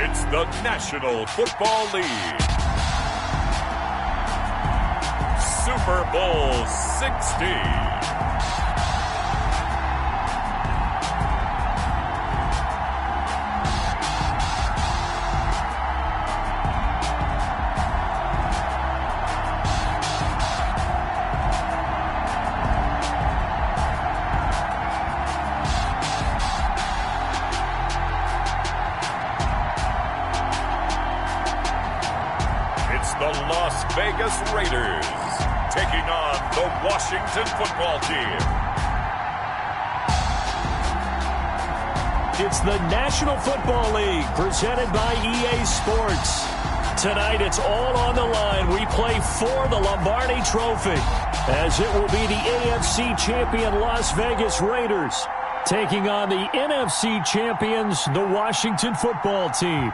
It's the National Football League. Super Bowl 60. The Las Vegas Raiders taking on the Washington Football Team. It's the National Football League presented by EA Sports. Tonight it's all on the line. We play for the Lombardi Trophy as it will be the AFC champion Las Vegas Raiders taking on the NFC champions, the Washington Football Team.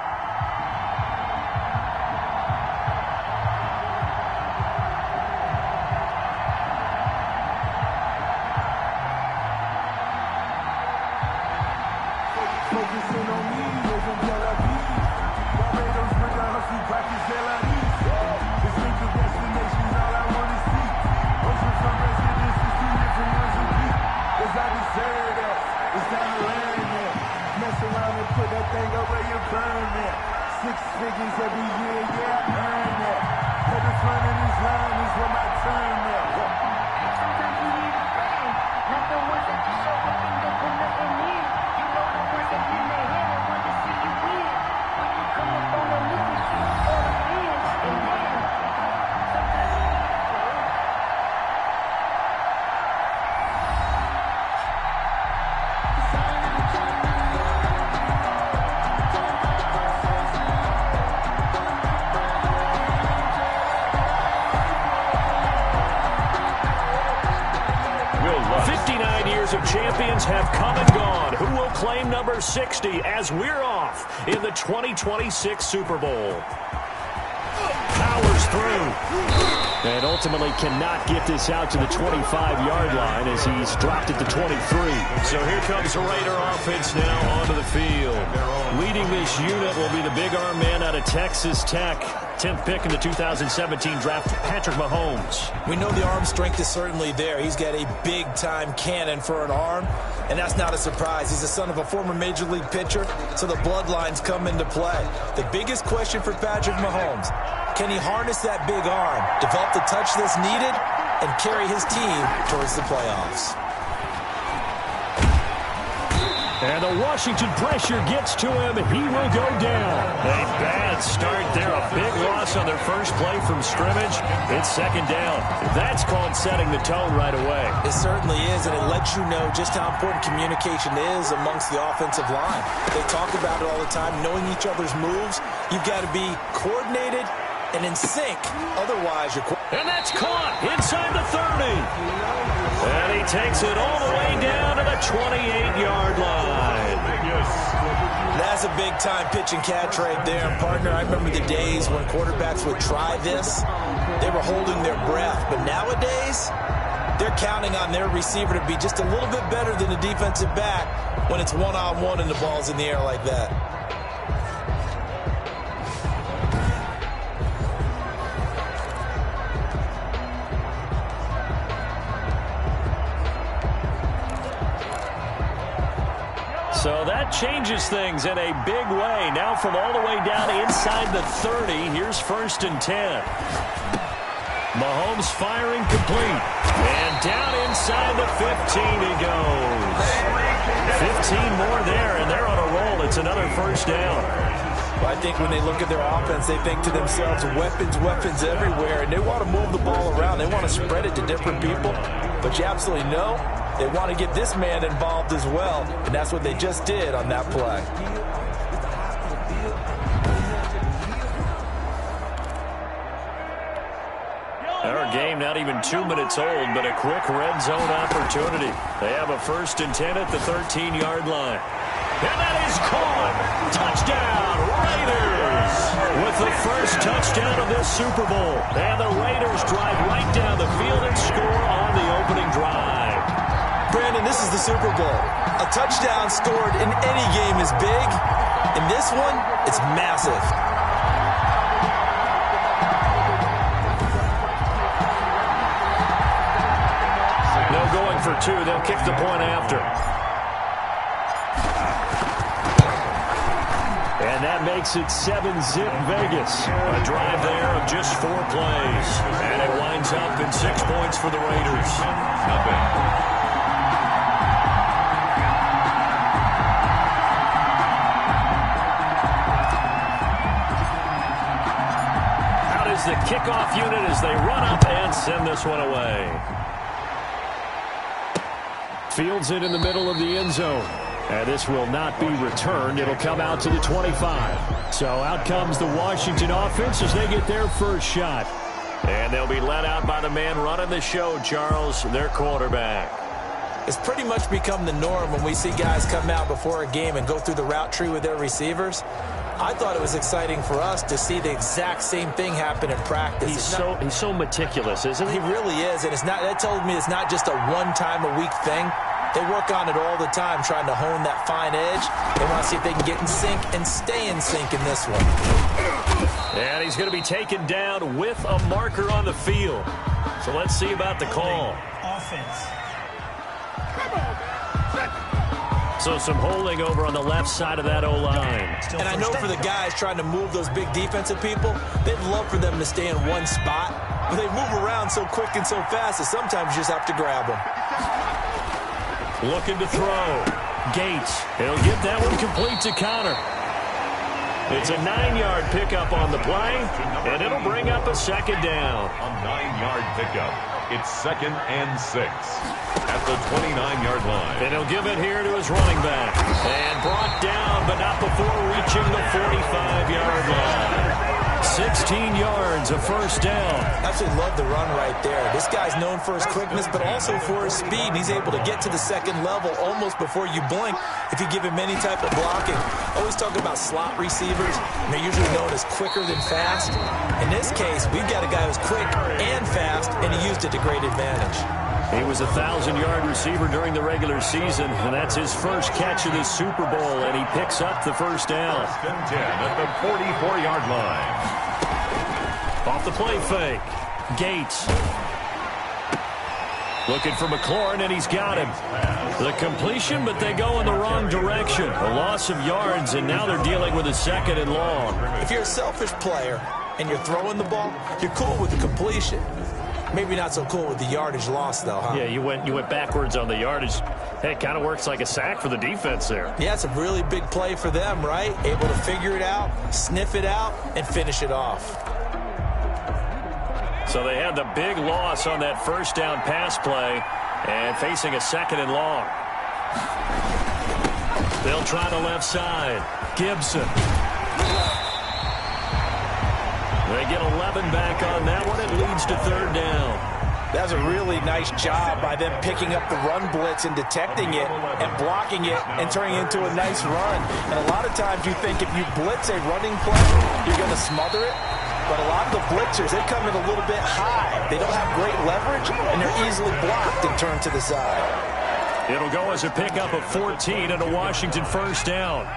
Of champions have come and gone. Who will claim number 60 as we're off in the 2026 Super Bowl? Powers through. And ultimately cannot get this out to the 25-yard line as he's dropped it to 23. So here comes the Raider offense now onto the field. Leading this unit will be the big arm man out of Texas Tech. 10th pick in the 2017 draft, Patrick Mahomes. We know the arm strength is certainly there. He's got a big-time cannon for an arm, and that's not a surprise. He's the son of a former Major League pitcher, so the bloodlines come into play. The biggest question for Patrick Mahomes, can he harness that big arm, develop the touch that's needed, and carry his team towards the playoffs? And the Washington pressure gets to him. He will go down. A bad start there. A big loss on their first play from scrimmage. It's second down. That's called setting the tone right away. It certainly is, and it lets you know just how important communication is amongst the offensive line. They talk about it all the time, knowing each other's moves. You've got to be coordinated and in sync. Otherwise, you're... And that's caught inside the 30. And he takes it all the way down to the 28-yard line. That's a big-time pitch and catch right there. And, partner, I remember the days when quarterbacks would try this. They were holding their breath. But nowadays, they're counting on their receiver to be just a little bit better than the defensive back when it's one-on-one and the ball's in the air like that. So that changes things in a big way. Now from all the way down inside the 30, here's 1st and 10. Mahomes firing complete. And down inside the 15 he goes. 15 more there, and they're on a roll. It's another first down. Well, I think when they look at their offense, they think to themselves, weapons, weapons everywhere. And they want to move the ball around. They want to spread it to different people. But you absolutely know they want to get this man involved as well, and that's what they just did on that play. Our game not even 2 minutes old, but a quick red zone opportunity. They have a 1st and 10 at the 13-yard line. And that is caught. Touchdown, Raiders! With the first touchdown of this Super Bowl. And the Raiders drive right down the field and score on the opening drive. Brandon, this is the Super Bowl. A touchdown scored in any game is big, In this one, it's massive. No going for two. They'll kick the point after. And that makes it 7-zip Vegas. A drive there of just 4 plays. And it winds up in 6 points for the Raiders. Out is the kickoff unit as they run up and send this one away. Fields it in the middle of the end zone. And this will not be returned. It'll come out to the 25. So out comes the Washington offense as they get their first shot. And they'll be let out by the man running the show, Charles, their quarterback. It's pretty much become the norm when we see guys come out before a game and go through the route tree with their receivers. I thought it was exciting for us to see the exact same thing happen in practice. He's so meticulous, isn't he? He really is, and that tells me it's not just a one-time-a-week thing. They work on it all the time, trying to hone that fine edge. They want to see if they can get in sync and stay in sync in this one. And he's going to be taken down with a marker on the field. So let's see about the call. Offense. So some holding over on the left side of that O-line. And I know for the guys trying to move those big defensive people, they'd love for them to stay in one spot. But they move around so quick and so fast that sometimes you just have to grab them. Looking to throw. Gates. He'll get that one complete to Connor. It's a 9-yard pickup on the play, and it'll bring up a second down. A 9-yard pickup. It's 2nd and 6 at the 29-yard line. And he'll give it here to his running back. And brought down, but not before reaching the 45-yard line. 16 yards, a first down. Absolutely love the run right there. This guy's known for his quickness, but also for his speed. And he's able to get to the second level almost before you blink if you give him any type of blocking. Always talk about slot receivers, and they're usually known as quicker than fast. In this case, we've got a guy who's quick and fast, and he used it to great advantage. He was a 1,000-yard receiver during the regular season, and that's his first catch of the Super Bowl, and he picks up the first down. 1st and 10 at the 44-yard line. Off the play fake. Gates. Looking for McLaurin, and he's got him. The completion, but they go in the wrong direction. A loss of yards, and now they're dealing with a 2nd and long. If you're a selfish player and you're throwing the ball, you're cool with the completion. Maybe not so cool with the yardage loss, though, huh? Yeah, you went backwards on the yardage. Hey, it kind of works like a sack for the defense there. Yeah, it's a really big play for them, right? Able to figure it out, sniff it out, and finish it off. So they had the big loss on that first down pass play and facing a 2nd and long. They'll try the left side. Gibson. They get 11 back on that one. It leads to 3rd down. That was a really nice job by them picking up the run blitz and detecting it and blocking it and turning it into a nice run. And a lot of times you think if you blitz a running play, you're going to smother it. But a lot of the blitzers, they come in a little bit high. They don't have great leverage, and they're easily blocked and turned to the side. It'll go as a pickup of 14 and a Washington first down.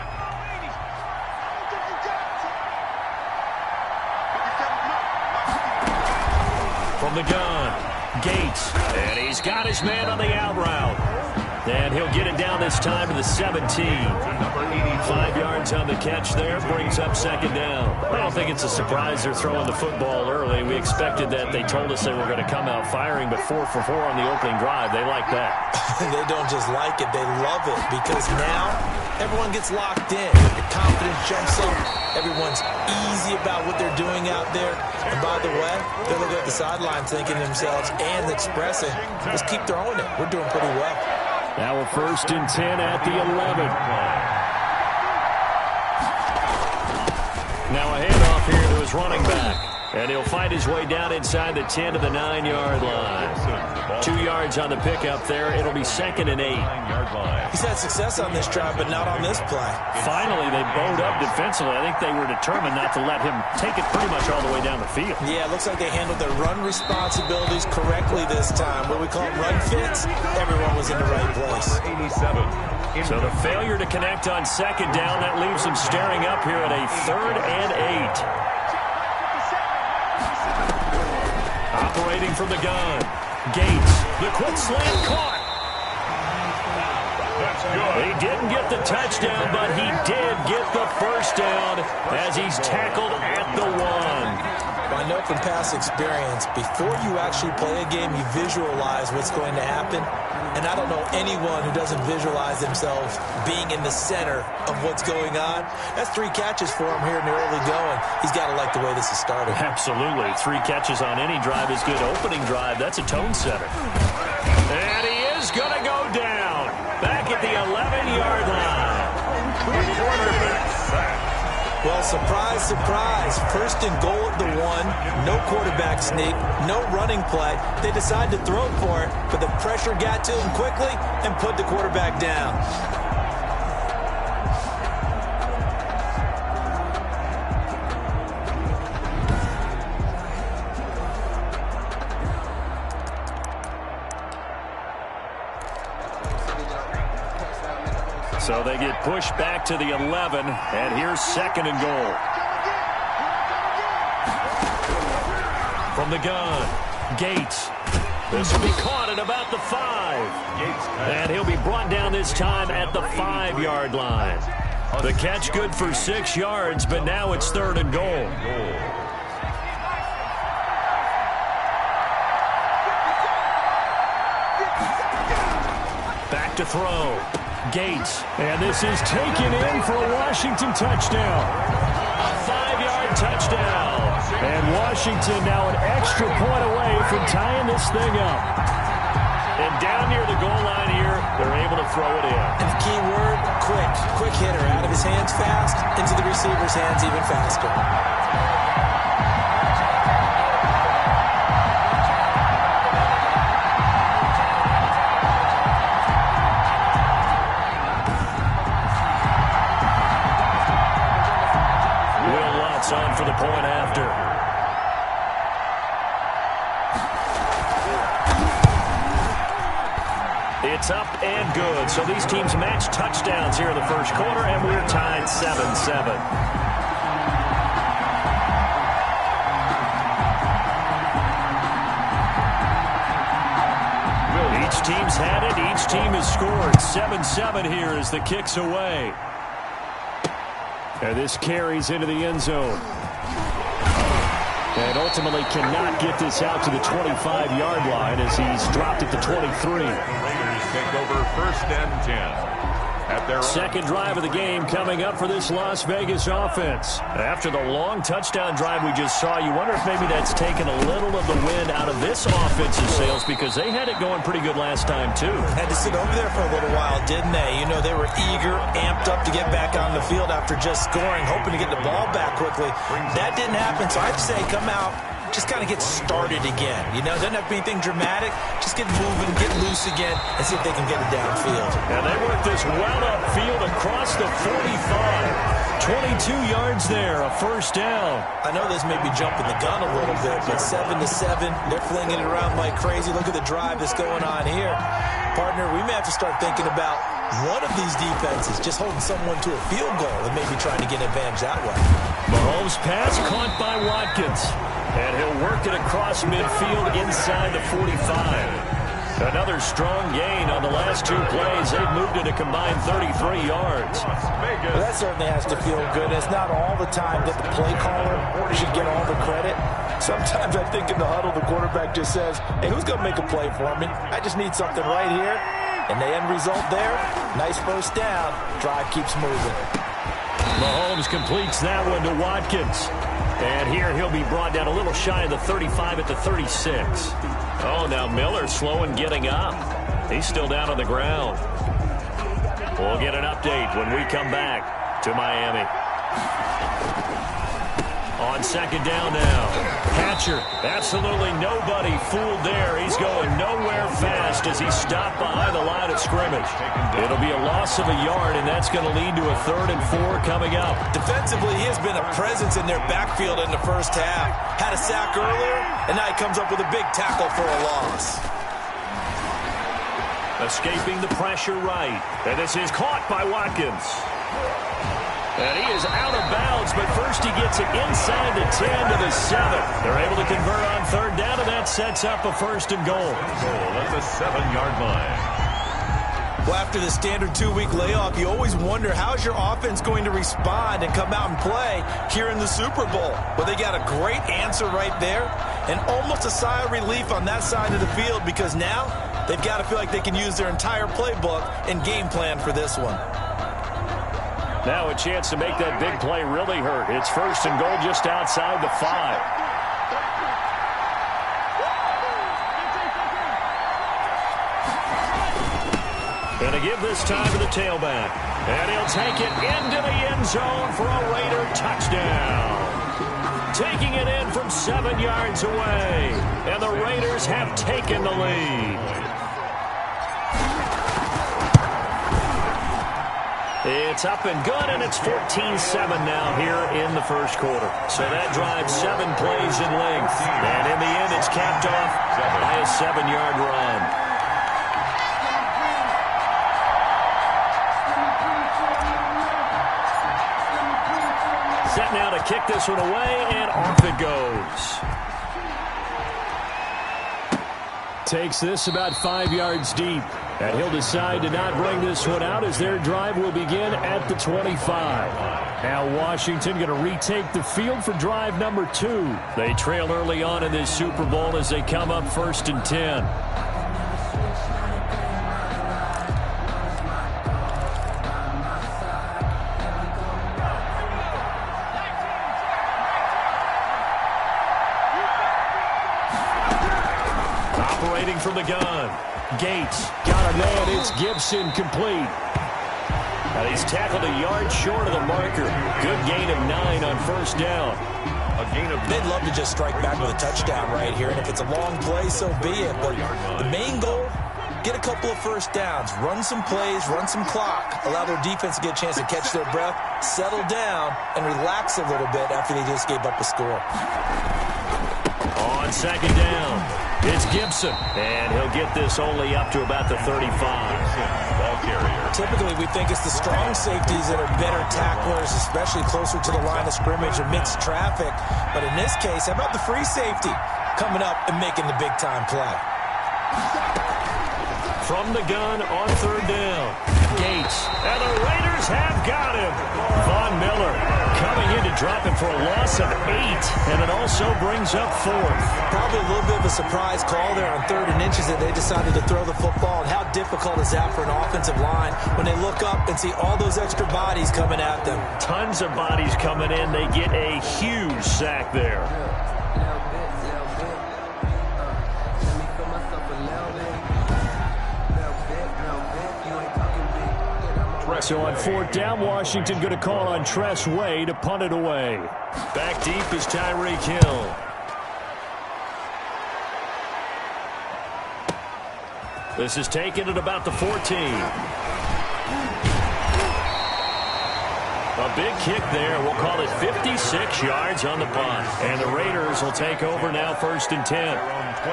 From the gun, Gates, and he's got his man on the out route. And he'll get it down this time to the 17. 5 yards on the catch there, brings up 2nd down. I don't think it's a surprise they're throwing the football early. We expected that. They told us they were going to come out firing, but 4 for 4 on the opening drive. They like that. They don't just like it, they love it, because now everyone gets locked in. Your confidence jumps up. Everyone's easy about what they're doing out there. And by the way, they're looking at the sideline thinking to themselves and expressing, let's keep throwing it. We're doing pretty well. Now a 1st and 10 at the 11. Now a handoff here to his running back. And he'll fight his way down inside the 10 to the 9-yard line. 2 yards on the pickup there. It'll be 2nd and 8. He's had success on this drive, but not on this play. Finally, they bowed up defensively. I think they were determined not to let him take it pretty much all the way down the field. Yeah, it looks like they handled their run responsibilities correctly this time. What we call run fits, everyone was in the right place. 87. So the failure to connect on second down, that leaves them staring up here at a 3rd and 8. Operating from the gun. Gates, the quick slant caught. He didn't get the touchdown, but he did get the first down as he's tackled at the 1. I know from past experience, before you actually play a game, you visualize what's going to happen. And I don't know anyone who doesn't visualize themselves being in the center of what's going on. That's 3 catches for him here in the early going. He's got to like the way this is started. Absolutely. 3 catches on any drive is good. Opening drive, that's a tone setter. And he is going to go down. Back at the 11-yard line. Quarterback sack. Well, surprise, surprise. 1st and goal at the 1. No quarterback sneak. No running play. They decide to throw for it, but the pressure got to him quickly and put the quarterback down. So they get pushed back to the 11, and here's 2nd and goal. From the gun, Gates. This will be caught at about the 5. And he'll be brought down this time at the 5-yard line. The catch good for 6 yards, but now it's 3rd and goal. Back to throw. Gates, and this is taken in for a Washington touchdown. A 5-yard touchdown. And Washington now an extra point away from tying this thing up. And down near the goal line here, they're able to throw it in. And the key word, quick. Quick hitter. Out of his hands fast, into the receiver's hands even faster. On for the point after. It's up and good. So these teams match touchdowns here in the 1st quarter, and we're tied 7-7. Each team's had it. Each team has scored. 7-7 here as the kick's away. And this carries into the end zone. And ultimately cannot get this out to the 25-yard line as he's dropped at the 23. Raiders take over 1st and 10. At their 2nd drive of the game coming up for this Las Vegas offense. After the long touchdown drive we just saw, you wonder if maybe that's taken a little of the wind out of this offensive sails because they had it going pretty good last time, too. Had to sit over there for a little while, didn't they? You know, they were eager, amped up to get back on the field after just scoring, hoping to get the ball back quickly. That didn't happen, so I'd say come out, just kind of get started again. You know, doesn't have to be anything dramatic. Just get moving, get loose again, and see if they can get it downfield. And they work this well upfield across the 45. 22 yards there, a 1st down. I know this may be jumping the gun a little bit, but 7-7, they're flinging it around like crazy. Look at the drive that's going on here. Partner, we may have to start thinking about one of these defenses just holding someone to a field goal and maybe trying to get an advantage that way. Mahomes' pass caught by Watkins. And he'll work it across midfield inside the 45. Another strong gain on the last 2 plays. They've moved it a combined 33 yards. Well, that certainly has to feel good. It's not all the time that the play caller should get all the credit. Sometimes I think in the huddle, the quarterback just says, hey, who's going to make a play for me? I just need something right here. And the end result there, nice 1st down. Drive keeps moving. Mahomes completes that one to Watkins. And here he'll be brought down a little shy of the 35 at the 36. Oh, now Miller slow in getting up. He's still down on the ground. We'll get an update when we come back to Miami. On 2nd down now. Hatcher, absolutely nobody fooled there. He's going nowhere fast as he's stopped behind the line of scrimmage. It'll be a loss of a yard, and that's going to lead to a 3rd and 4 coming up. Defensively, he has been a presence in their backfield in the 1st half. Had a sack earlier, and now he comes up with a big tackle for a loss. Escaping the pressure right. And this is caught by Watkins. And he is out of bounds, but first he gets it inside the 10 to the 7. They're able to convert on third down, and that sets up a 1st and goal. At the 7-yard line. Well, after the standard 2-week layoff, you always wonder how's your offense going to respond and come out and play here in the Super Bowl. Well, they got a great answer right there and almost a sigh of relief on that side of the field because now they've got to feel like they can use their entire playbook and game plan for this one. Now a chance to make that big play really hurt. It's 1st and goal just outside the 5. Going to give this time to the tailback. And he'll take it into the end zone for a Raider touchdown. Taking it in from 7 yards away. And the Raiders have taken the lead. It's up and good, and it's 14-7 now here in the 1st quarter. So that drives 7 plays in length. And in the end, it's capped off by a 7-yard run. Set now to kick this one away, and off it goes. Takes this about 5 yards deep. And he'll decide to not bring this one out as their drive will begin at the 25. Now Washington going to retake the field for drive number 2. They trail early on in this Super Bowl as they come up 1st and 10. Operating from the gun. Gates got a man. It's Gibson complete. And he's tackled a yard short of the marker. Good gain of 9 on 1st down. They'd love to just strike back with a touchdown right here. And if it's a long play, so be it. But the main goal, get a couple of 1st downs. Run some plays, run some clock. Allow their defense to get a chance to catch their breath, settle down, and relax a little bit after they just gave up a score. On 2nd down, it's Gibson. And he'll get this only up to about the 35. Ball carrier. Typically, we think it's the strong safeties that are better tacklers, especially closer to the line of scrimmage amidst traffic. But in this case, how about the free safety coming up and making the big-time play? From the gun on 3rd down, Gates. And the Raiders have got him. Von Miller coming in to drop him for a loss of 8. And it also brings up 4th. Probably a little bit of a surprise call there on 3rd and inches that they decided to throw the football. And how difficult is that for an offensive line when they look up and see all those extra bodies coming at them? Tons of bodies coming in. They get a huge sack there. So on 4th down, Washington going to call on Tress Way to punt it away. Back deep is Tyreek Hill. This is taken at about the 14. A big kick there. We'll call it 56 yards on the punt. And the Raiders will take over now 1st and 10.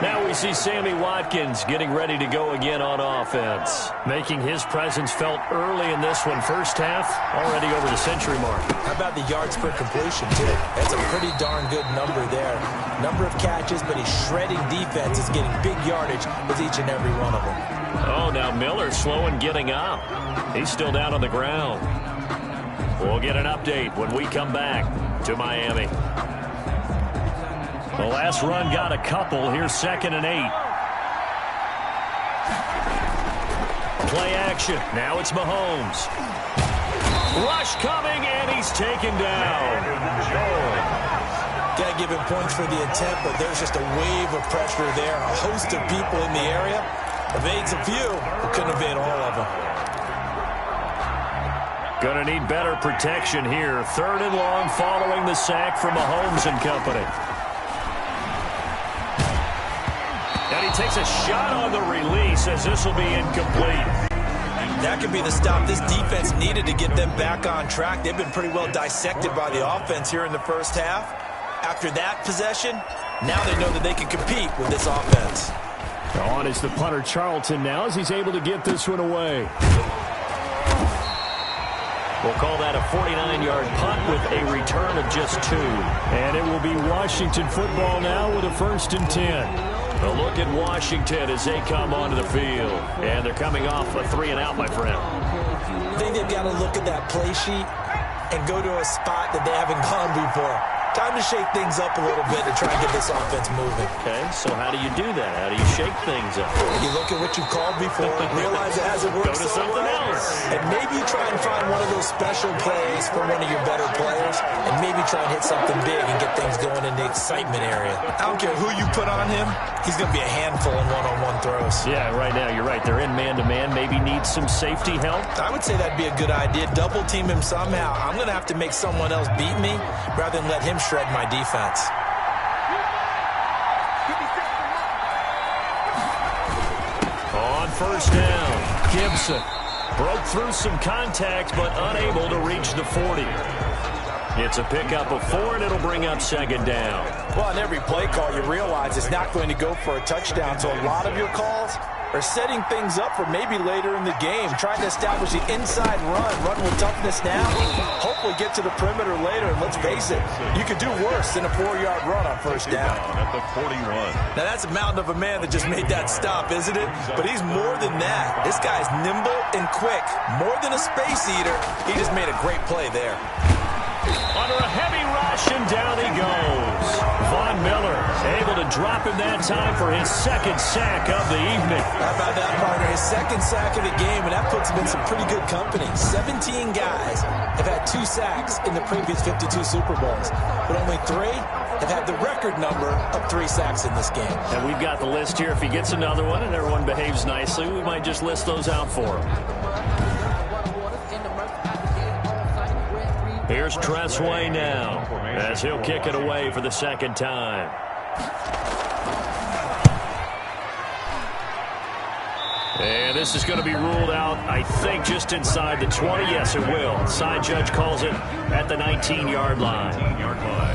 Now we see Sammy Watkins getting ready to go again on offense. Making his presence felt early in this one. 1st half, already over the century mark. How about the yards per completion, too? That's a pretty darn good number there. Number of catches, but he's shredding defenses, getting big yardage with each and every one of them. Oh, now Miller's slow in getting up. He's still down on the ground. We'll get an update when we come back to Miami. The last run got a couple. Here's 2nd and 8. Play action. Now it's Mahomes. Rush coming, and he's taken down. Got to give him points for the intent, but there's just a wave of pressure there. A host of people in the area. Evades a few, but couldn't evade all of them. Going to need better protection here. 3rd and long following the sack from Mahomes and company. And he takes a shot on the release as this will be incomplete. That could be the stop this defense needed to get them back on track. They've been pretty well dissected by the offense here in the 1st half. After that possession, now they know that they can compete with this offense. On is the punter Charlton now as he's able to get this one away. We'll call that a 49-yard punt with a return of just 2. And it will be Washington football now with a 1st and 10. A look at Washington as they come onto the field. And they're coming off a 3-and-out, my friend. I think they've got to look at that play sheet and go to a spot that they haven't gone before. Time to shake things up a little bit to try and get this offense moving. Okay, so how do you do that? How do you shake things up? You look at what you called before, realize it hasn't worked so well, else. and maybe you try and find one of those special plays from one of your better players, and maybe try and hit something big and get things going in the excitement area. I don't care who you put on him, he's going to be a handful in one-on-one throws. Yeah, right now, you're right. They're in man-to-man, maybe need some safety help. I would say that'd be a good idea. Double team him somehow. I'm going to have to make someone else beat me rather than let him shred my defense. On 1st down, Gibson broke through some contact but unable to reach the 40. It's a pickup of 4, and it'll bring up 2nd down. Well, on every play call, you realize it's not going to go for a touchdown, so a lot of your calls are setting things up for maybe later in the game, trying to establish the inside run with toughness now, hopefully get to the perimeter later, and let's face it, you could do worse than a 4-yard run on 1st down. At the 41. Now, that's a mountain of a man that just made that stop, isn't it? But he's more than that. This guy's nimble and quick. More than a space eater, he just made a great play there. Under a heavy rush, and down he goes. Von Miller able to drop him that time for his 2nd sack of the evening. How about that, partner? His 2nd sack of the game, and that puts him in some pretty good company. 17 guys have had 2 sacks in the previous 52 Super Bowls, but only 3 have had the record number of 3 sacks in this game. And we've got the list here. If he gets another one and everyone behaves nicely, we might just list those out for him. Here's Tressway now as he'll kick it away for the 2nd time. And this is going to be ruled out, I think, just inside the 20. Yes, it will. Side judge calls it at the 19-yard line.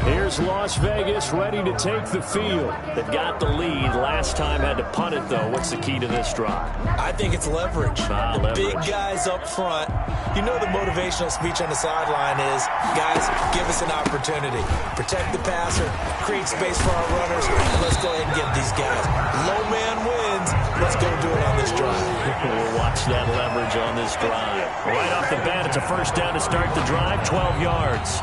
Here's Las Vegas ready to take the field. They've got the lead. Last time had to punt it, though. What's the key to this drive? I think it's leverage. The leverage. Big guys up front. You know the motivational speech on the sideline is, guys, give us an opportunity. Protect the passer, create space for our runners, and let's go ahead and get these guys. Low man wins. Let's go do it on this drive. We'll watch that leverage on this drive. Right off the bat, it's a 1st down to start the drive, 12 yards.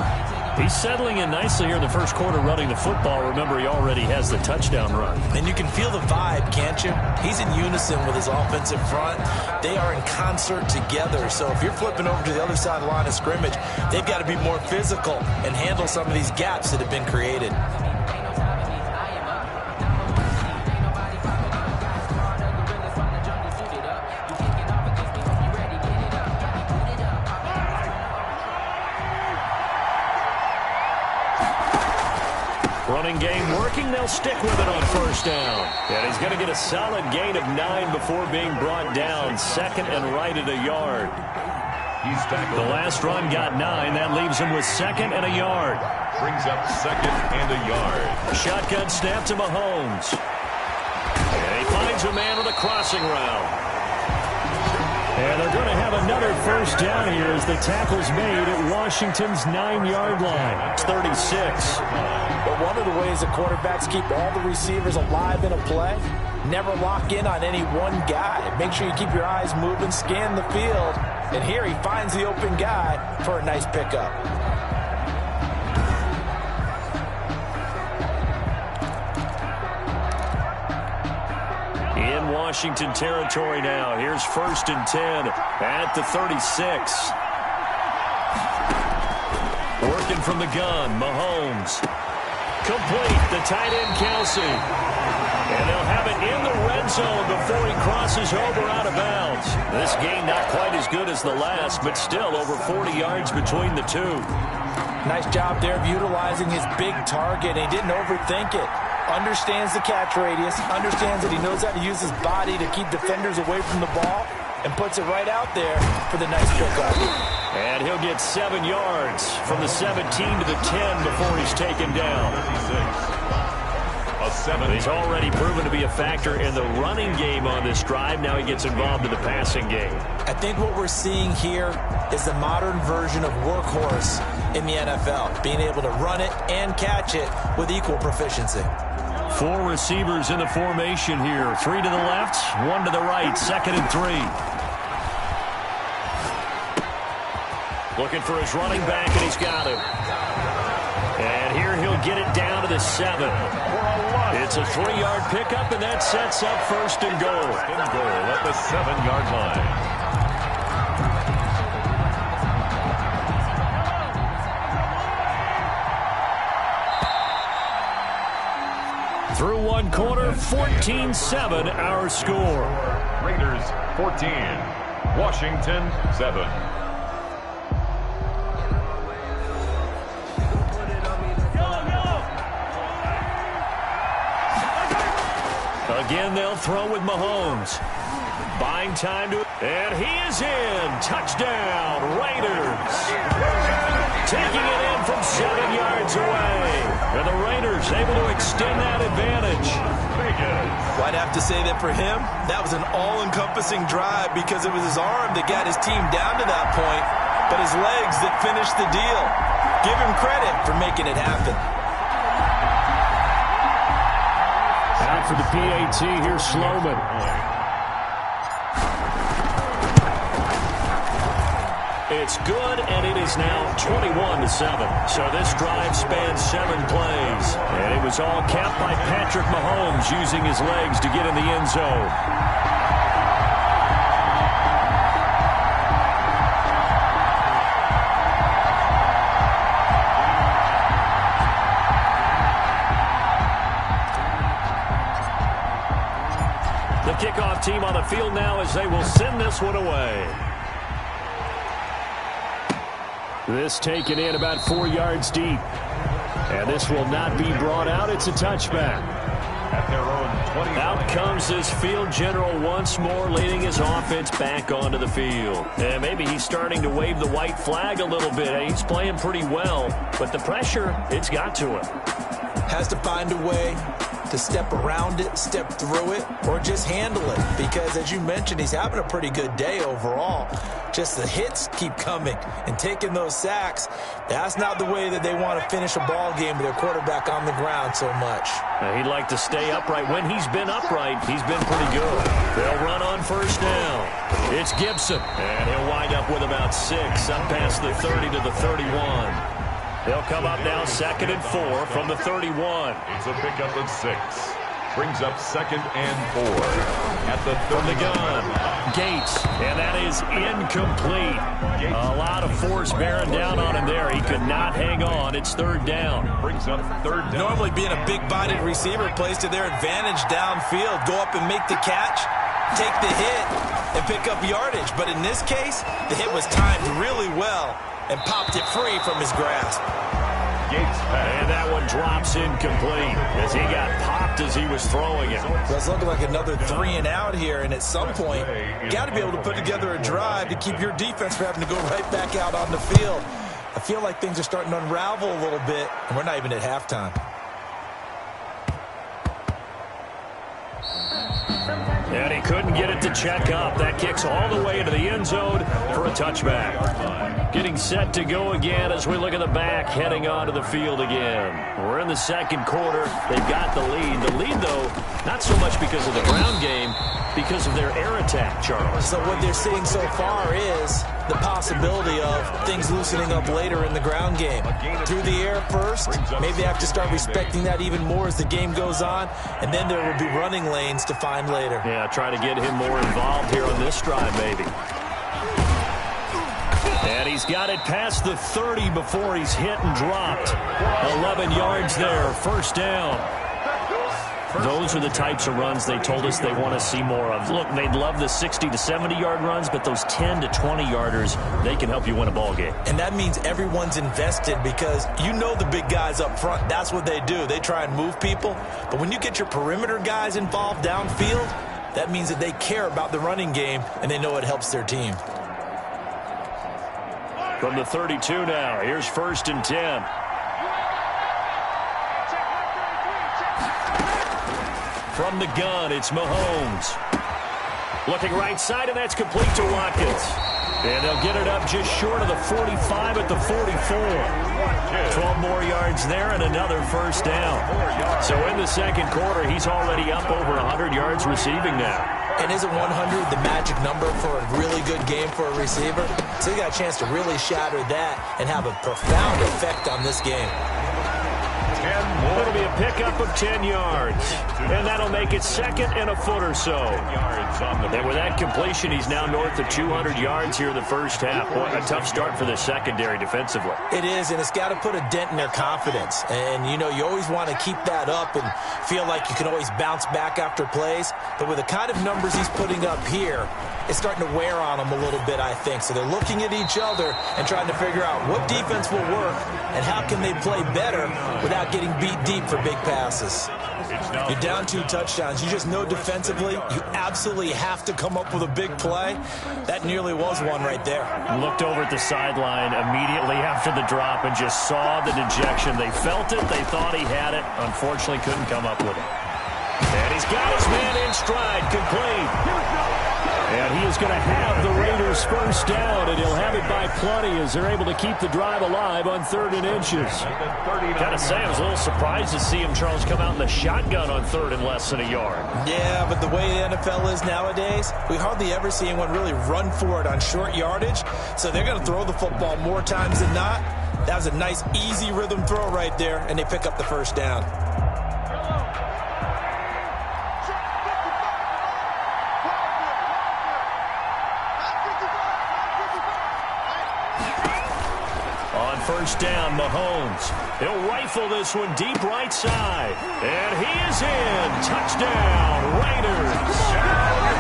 He's settling in nicely here in the 1st quarter running the football. Remember, he already has the touchdown run. And you can feel the vibe, can't you? He's in unison with his offensive front. They are in concert together. So if you're flipping over to the other side of the line of scrimmage, they've got to be more physical and handle some of these gaps that have been created. Running game working. They'll stick with it on 1st down. And he's going to get a solid gain of 9 before being brought down. 2nd and right at a yard. The last run got 9. That leaves him with 2nd and a yard. Brings up 2nd and a yard. Shotgun snap to Mahomes. And he finds a man with a crossing route. And they're going to have another 1st down here as the tackle's made at Washington's 9-yard line. It's 36. But one of the ways the quarterbacks keep all the receivers alive in a play, never lock in on any one guy. Make sure you keep your eyes moving, scan the field. And here he finds the open guy for a nice pickup. In Washington territory now. Here's 1st and 10 at the 36. Working from the gun, Mahomes. Complete, the tight end, Kelsey. And they'll have it in the red zone before he crosses over out of bounds. This game not quite as good as the last, but still over 40 yards between the two. Nice job there of utilizing his big target. He didn't overthink it. Understands the catch radius, understands that he knows how to use his body to keep defenders away from the ball, and puts it right out there for the nice pickup. And he'll get 7 yards from the 17 to the 10 before he's taken down. A 7. He's already proven to be a factor in the running game on this drive. Now he gets involved in the passing game. I think what we're seeing here is the modern version of workhorse in the NFL, being able to run it and catch it with equal proficiency. 4 receivers in the formation here. 3 to the left, 1 to the right. 2nd and 3. Looking for his running back, and he's got him. And here he'll get it down to the 7. It's a 3-yard pickup, and that sets up 1st and goal. At the 7-yard line. Through 1 quarter, 14-7 our score. Raiders 14, Washington 7. Again, they'll throw with Mahomes. Buying time to... And he is in. Touchdown, Raiders. Taking it in from 7 yards away. And the Raiders able to extend that advantage. Well, I'd have to say that for him, that was an all-encompassing drive because it was his arm that got his team down to that point, but his legs that finished the deal. Give him credit for making it happen. Out for the PAT, here's Sloman. It's good, and it is now 21-7. So this drive spans 7 plays. And it was all capped by Patrick Mahomes using his legs to get in the end zone. The kickoff team on the field now as they will send this one away. This taken in about 4 yards deep. And this will not be brought out. It's a touchback. At their own 20. Out comes this field general once more, leading his offense back onto the field. And maybe he's starting to wave the white flag a little bit. He's playing pretty well, but the pressure, it's got to him. Has to find a way to step around it, step through it, or just handle it. Because, as you mentioned, he's having a pretty good day overall. Just the hits keep coming and taking those sacks. That's not the way that they want to finish a ball game with their quarterback on the ground so much. Now, he'd like to stay upright. When he's been upright, he's been pretty good. They'll run on 1st down. It's Gibson, and he'll wind up with about 6, up past the 30 to the 31. They'll come up now 2nd and 4 from the 31. It's a pickup of 6. Brings up 2nd and 4 at the 30. From the gun, Gates, and that is incomplete. A lot of force bearing down on him there. He could not hang on. It's 3rd down. Brings up 3rd down. Normally being a big-bodied receiver plays to their advantage downfield. Go up and make the catch, take the hit, and pick up yardage. But in this case, the hit was timed really well and popped it free from his grasp. And that one drops incomplete as he got popped as he was throwing it. Well, it's looking like another 3 and out here, and at some point, you got to be able to put together a drive to keep your defense from having to go right back out on the field. I feel like things are starting to unravel a little bit, and we're not even at halftime. And he couldn't get it to check up. That kicks all the way into the end zone for a touchback. Getting set to go again as we look at the back, heading onto the field again. We're in the 2nd quarter. They've got the lead. The lead, though, not so much because of the ground game, because of their air attack, Charles. So what they're seeing so far is the possibility of things loosening up later in the ground game. Through the air first, maybe they have to start respecting that even more as the game goes on, and then there will be running lanes to find later. Yeah, try to get him more involved here on this drive, maybe. And he's got it past the 30 before he's hit and dropped. 11 yards there, 1st down. Those are the types of runs they told us they want to see more of. Look, they'd love the 60 to 70-yard runs, but those 10 to 20-yarders, they can help you win a ball game. And that means everyone's invested because you know the big guys up front. That's what they do. They try and move people. But when you get your perimeter guys involved downfield, that means that they care about the running game and they know it helps their team. From the 32 now, here's 1st and 10. From the gun, it's Mahomes. Looking right side, and that's complete to Watkins. And they'll get it up just short of the 45 at the 44. 12 more yards there and another first down. So in the second quarter, he's already up over 100 yards receiving now. And isn't 100 the magic number for a really good game for a receiver? So he got a chance to really shatter that and have a profound effect on this game. It'll be a pickup of 10 yards. And that'll make it second and a foot or so. And with that completion, he's now north of 200 yards here in the first half. Boy, a tough start for the secondary defensively. It is, and it's got to put a dent in their confidence. And, you know, you always want to keep that up and feel like you can always bounce back after plays. But with the kind of numbers he's putting up here, it's starting to wear on them a little bit, I think. So they're looking at each other and trying to figure out what defense will work and how can they play better without getting beat deep for big passes. You're down 2 touchdowns. You just know defensively you absolutely have to come up with a big play. That nearly was one right there. Looked over at the sideline immediately after the drop and just saw the dejection. They felt it. They thought he had it. Unfortunately, couldn't come up with it. And he's got his man in stride, complete. And he is going to have the Raiders first down, and he'll have it by plenty as they're able to keep the drive alive on 3rd and inches. Got to say, I was a little surprised to see him, Charles, come out in the shotgun on 3rd and less than a yard. Yeah, but the way the NFL is nowadays, we hardly ever see anyone really run for it on short yardage. So they're going to throw the football more times than not. That was a nice, easy rhythm throw right there, and they pick up the first down. First down, Mahomes. He'll rifle this one deep right side. And he is in. Touchdown, Raiders.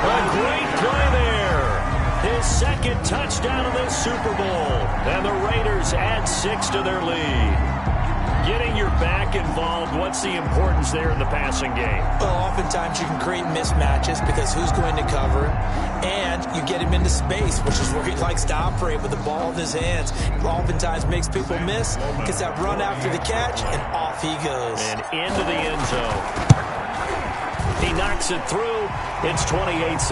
A great play there. His second touchdown of the Super Bowl. And the Raiders add 6 to their lead. Getting your back involved, what's the importance there in the passing game? Well, oftentimes you can create mismatches because who's going to cover him? And you get him into space, which is where he likes to operate with the ball in his hands. Oftentimes makes people miss, gets that run after the catch, and off he goes. And into the end zone. He knocks it through. It's 28-7.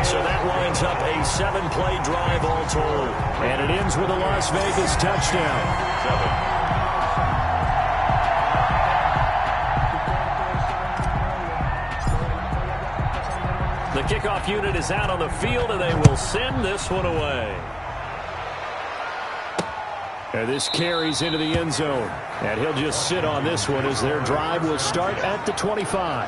So that lines up a 7-play drive all told. And it ends with a Las Vegas touchdown. The kickoff unit is out on the field, and they will send this one away. And this carries into the end zone. And he'll just sit on this one as their drive will start at the 25.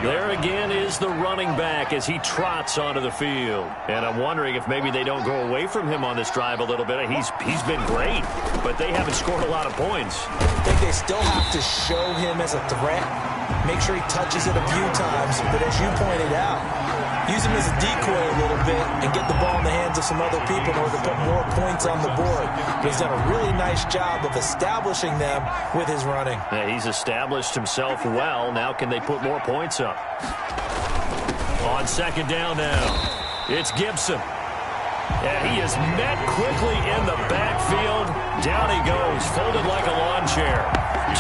There again is the running back as he trots onto the field. And I'm wondering if maybe they don't go away from him on this drive a little bit. He's been great, but they haven't scored a lot of points. I think they still have to show him as a threat. Make sure he touches it a few times. But as you pointed out, use him as a decoy a little bit and get the ball in the hands of some other people in order to put more points on the board. But he's done a really nice job of establishing them with his running. Yeah, he's established himself well. Now can they put more points up? On second down now, it's Gibson. And he is met quickly in the backfield. Down he goes, folded like a lawn chair.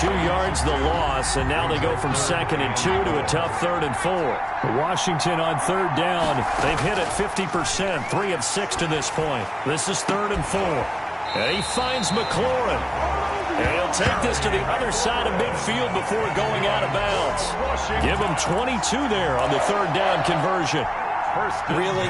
2 yards the loss, and now they go from 2nd and 2 to a tough 3rd and 4. Washington on 3rd down. They've hit it 50%, 3 of 6 to this point. This is 3rd and 4. And he finds McLaurin. And he'll take this to the other side of midfield before going out of bounds. Give him 22 there on the 3rd down conversion. Really?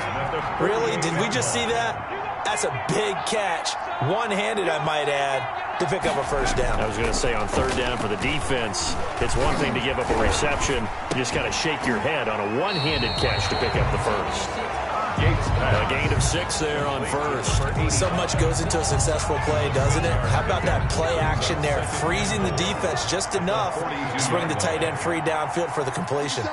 Really? Did we just see that? That's a big catch. One-handed, I might add, to pick up a first down. I was going to say on 3rd down for the defense, it's one thing to give up a reception. You just got to shake your head on a one-handed catch to pick up the first. A gain of 6 there on 1st. So much goes into a successful play, doesn't it? How about that play action there? Freezing the defense just enough to bring the tight end free downfield for the completion.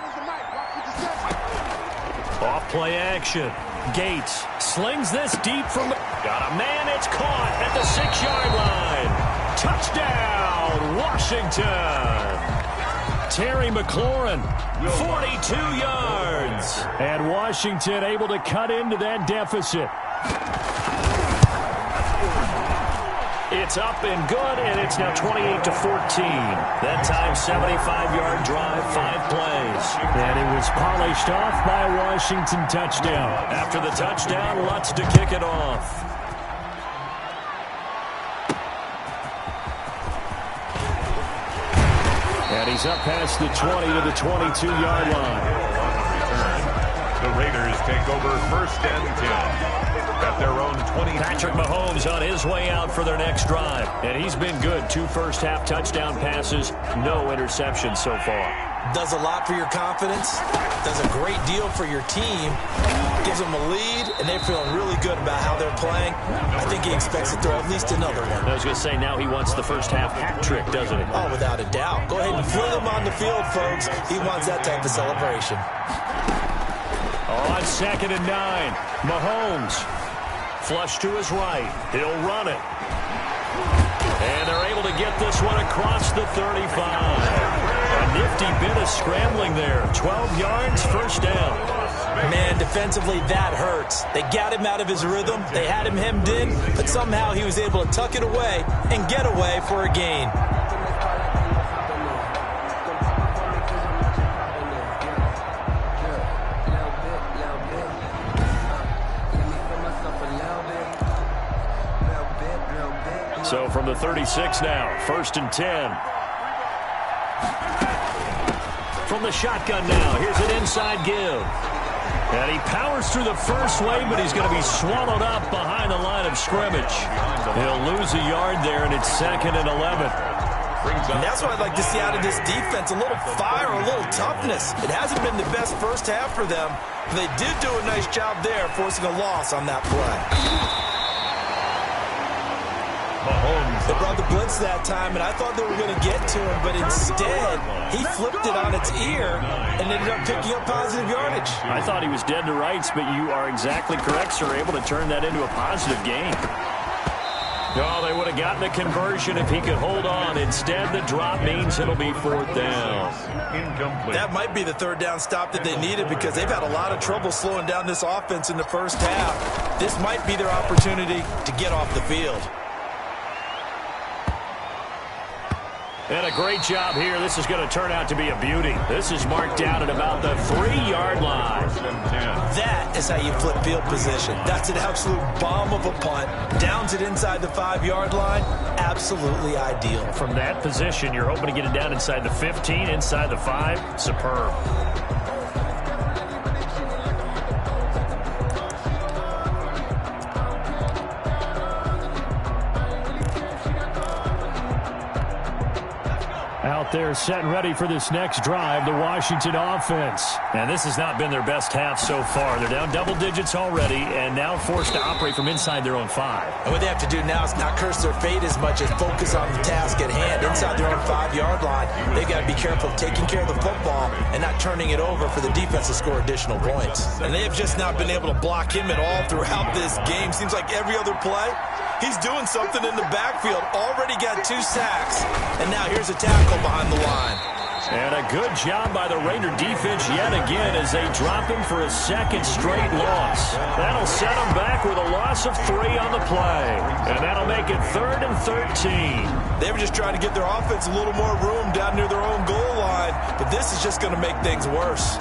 Off play action. Gates slings this deep from the... Got a man, it's caught at the 6-yard line. Touchdown, Washington. Terry McLaurin, 42 yards. And Washington able to cut into that deficit. It's up and good, and it's now 28-14. That time, 75-yard drive, 5 plays. And it was polished off by a Washington touchdown. After the touchdown, Lutz to kick it off. And he's up past the 20 to the 22-yard line. The Raiders take over 1st and 10 at their own 20. Patrick Mahomes on his way out for their next drive. And he's been good. 2 first-half touchdown passes, no interceptions so far. Does a lot for your confidence, does a great deal for your team, gives them a lead, and they're feeling really good about how they're playing. I think he expects to throw at least another one. I was going to say, now he wants the first-half hat trick, doesn't he? Oh, without a doubt. Go ahead and fill him on the field, folks. He wants that type of celebration. On 2nd and 9, Mahomes. Flush to his right. He'll run it. And they're able to get this one across the 35. A nifty bit of scrambling there. 12 yards, 1st down. Man, defensively, that hurts. They got him out of his rhythm. They had him hemmed in, but somehow he was able to tuck it away and get away for a gain. So from the 36 now, 1st and 10. From the shotgun now, here's an inside give. And he powers through the first wave, but he's going to be swallowed up behind the line of scrimmage. He'll lose a yard there, and it's 2nd and 11. And that's what I'd like to see out of this defense, a little fire, a little toughness. It hasn't been the best first half for them, but they did do a nice job there, forcing a loss on that play. They brought the blitz that time, and I thought they were going to get to him, but instead, he flipped it on its ear and ended up picking up positive yardage. I thought he was dead to rights, but you are exactly correct, sir, able to turn that into a positive gain. Oh, they would have gotten a conversion if he could hold on. Instead, the drop means it'll be 4th down. Incomplete. That might be the 3rd down stop that they needed because they've had a lot of trouble slowing down this offense in the first half. This might be their opportunity to get off the field. And a great job here. This is going to turn out to be a beauty. This is marked down at about the 3-yard line. That is how you flip field position. That's an absolute bomb of a punt. Downs it inside the 5-yard line. Absolutely ideal. From that position, you're hoping to get it down inside the 15, inside the 5. Superb. Out there set and ready for this next drive, the Washington offense. And this has not been their best half so far. They're down double digits already and now forced to operate from inside their own 5. And what they have to do now is not curse their fate as much as focus on the task at hand. Inside their own 5-yard line, they've got to be careful of taking care of the football and not turning it over for the defense to score additional points. And they have just not been able to block him at all throughout this game. Seems like every other play, he's doing something in the backfield. Already got 2 sacks. And now here's a tackle behind the line. And a good job by the Raider defense yet again as they drop him for a 2nd straight loss. That'll set him back with a loss of 3 on the play. And that'll make it 3rd and 13. They were just trying to get their offense a little more room down near their own goal line. But this is just going to make things worse.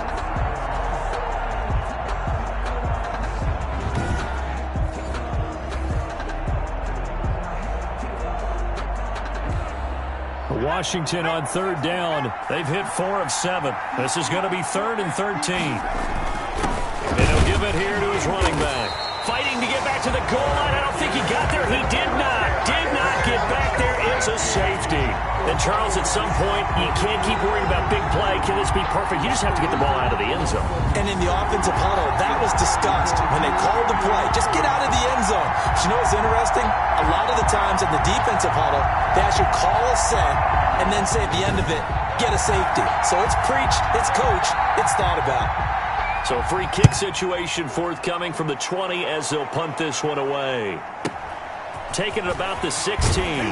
Washington on 3rd down. They've hit 4 of 7. This is going to be 3rd and 13. And he'll give it here to his running back. Fighting to get back to the goal line. I don't think he got there. He did not get back there. It's a safety. And Charles, at some point, you can't keep worrying about big play. Can this be perfect? You just have to get the ball out of the end zone. And in the offensive huddle, that was discussed when they called the play. Just get out of the end zone. But you know what's interesting? A lot of the times in the defensive huddle, they actually call a set and then say at the end of it, get a safety. So it's preached, it's coached, it's thought about. So free kick situation forthcoming from the 20 as they'll punt this one away. Taking it about the 16.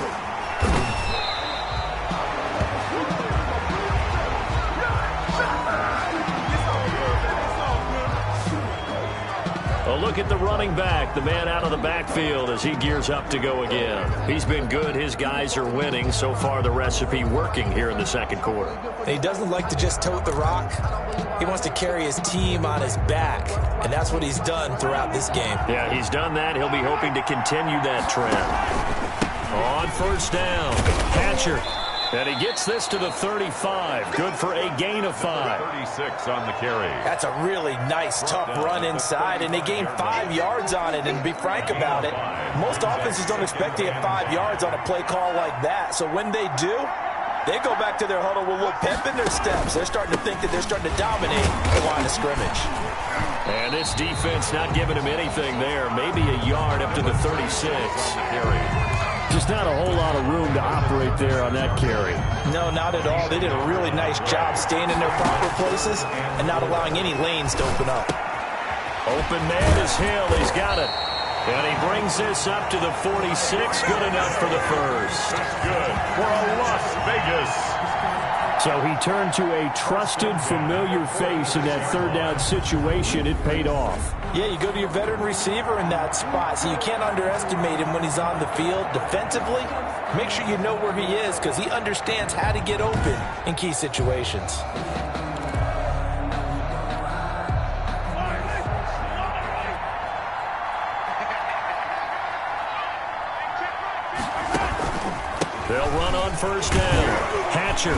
A look at the running back, the man out of the backfield as he gears up to go again. He's been good. His guys are winning. So far, the recipe working here in the second quarter. He doesn't like to just tote the rock. He wants to carry his team on his back, and that's what he's done throughout this game. Yeah, he's done that. He'll be hoping to continue that trend. On first down, Hatcher. And he gets this to the 35. Good for a gain of 5. 36 on the carry. That's a really nice, tough run inside, and they gained 5 yards on it. And to be frank about it, most offenses don't expect to get 5 yards on a play call like that. So when they do, they go back to their huddle with a little pep in their steps. They're starting to think that they're starting to dominate the line of scrimmage. And this defense not giving him anything there. Maybe a yard up to the 36. Just not a whole lot of room to operate there on that carry. No, not at all. They did a really nice job staying in their proper places and not allowing any lanes to open up. Open man is Hill. He's got it. And he brings this up to the 46. Good enough for the first. Good for a Las Vegas. So he turned to a trusted, familiar face in that third down situation. It paid off. Yeah, you go to your veteran receiver in that spot, so you can't underestimate him when he's on the field. Defensively, make sure you know where he is because he understands how to get open in key situations. They'll run on first down. Hatcher.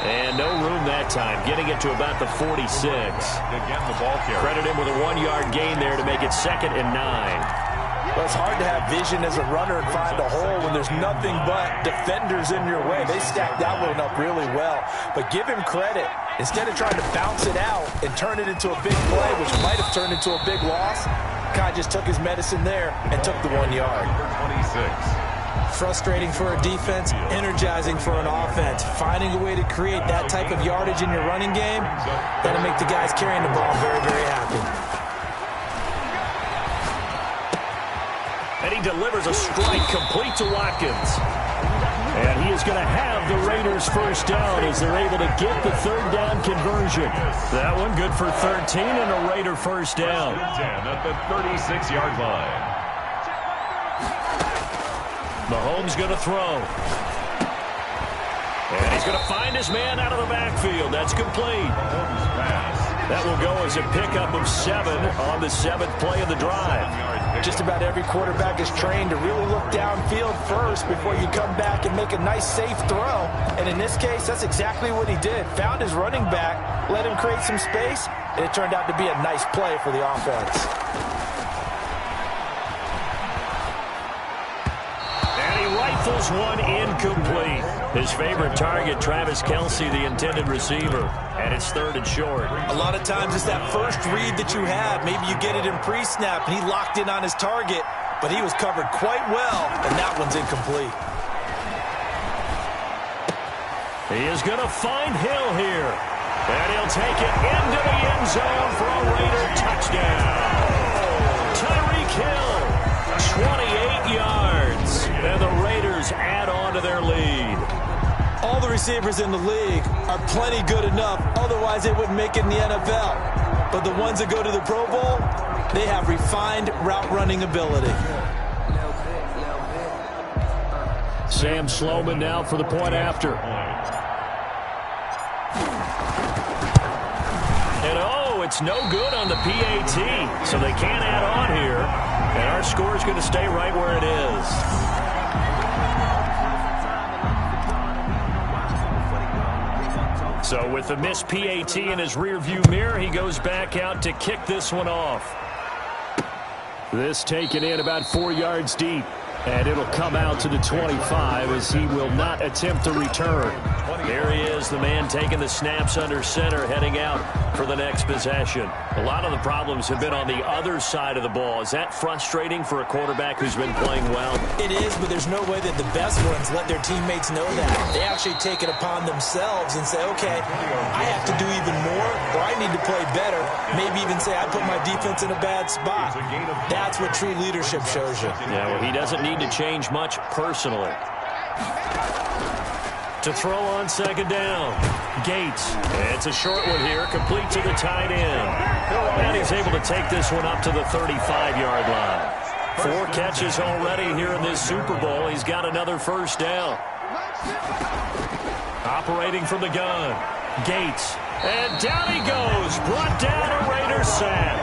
And no room that time, getting it to about the 46. Again, the ball carrier. Credit him with a 1-yard gain there to make it 2nd and 9. Well, it's hard to have vision as a runner and find a hole when there's nothing but defenders in your way. They stacked that one up really well. But give him credit. Instead of trying to bounce it out and turn it into a big play, which might have turned into a big loss, Kai just took his medicine there and took the 1 yard. Number 26. Frustrating for a defense, energizing for an offense. Finding a way to create that type of yardage in your running game, that'll make the guys carrying the ball very, very happy. And he delivers a strike complete to Watkins. And he is going to have the Raiders first down as they're able to get the third down conversion. That one good for 13 and a Raider first down. 10 at the 36-yard line. Mahomes going to throw. And he's going to find his man out of the backfield. That's complete. That will go as a pickup of 7 on the 7th play of the drive. Just about every quarterback is trained to really look downfield first before you come back and make a nice, safe throw. And in this case, that's exactly what he did. Found his running back, let him create some space, and it turned out to be a nice play for the offense. Rifles one incomplete. His favorite target, Travis Kelce, the intended receiver. And it's 3rd and short. A lot of times it's that first read that you have. Maybe you get it in pre-snap, and he locked in on his target, but he was covered quite well, and that one's incomplete. He is going to find Hill here. And he'll take it into the end zone for a Raider touchdown. Tyreek Hill, 28 yards. And the Raiders add on to their lead. All the receivers in the league are plenty good enough. Otherwise, they wouldn't make it in the NFL. But the ones that go to the Pro Bowl, they have refined route running ability. Sam Sloman now for the point after. And oh, it's no good on the PAT. So they can't add on here. And our score is going to stay right where it is. So with the missed PAT in his rearview mirror, he goes back out to kick this one off. This taken in about 4 yards deep. And it'll come out to the 25 as he will not attempt to return. Here he is, the man taking the snaps under center, heading out for the next possession. A lot of the problems have been on the other side of the ball. Is that frustrating for a quarterback who's been playing well? It is, but there's no way that the best ones let their teammates know that. They actually take it upon themselves and say, okay, I have to do even more, or I need to play better. Maybe even say, I put my defense in a bad spot. That's what true leadership shows you. Yeah, well, he doesn't need to change much personally. to throw on second down. Gates. It's a short one here, complete to the tight end. And he's able to take this one up to the 35-yard line. 4 catches already here in this Super Bowl. He's got another first down. Operating from the gun. Gates. And down he goes. Brought down a Raiders sack.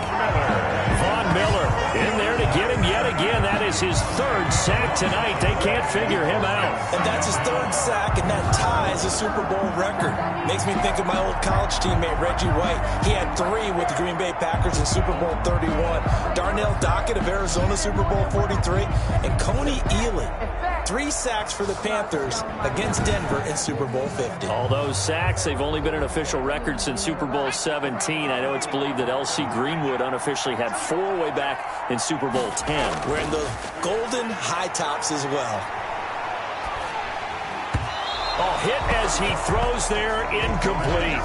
Von Miller in there to get him yet again. That is his 3rd sack tonight. They can't figure him out. And that's his 3rd sack, and that ties a Super Bowl record. Makes me think of my old college teammate, Reggie White. He had 3 with the Green Bay Packers in Super Bowl 31. Darnell Dockett of Arizona, Super Bowl 43. And Coney Ealy, 3 sacks for the Panthers against Denver in Super Bowl 50. All those sacks, they've only been an official record since Super Bowl 17. I know it's believed that L.C. Greenwood unofficially had 4 way back in Super Bowl 10. Wearing the golden high tops as well. Oh, hit as he throws there, incomplete.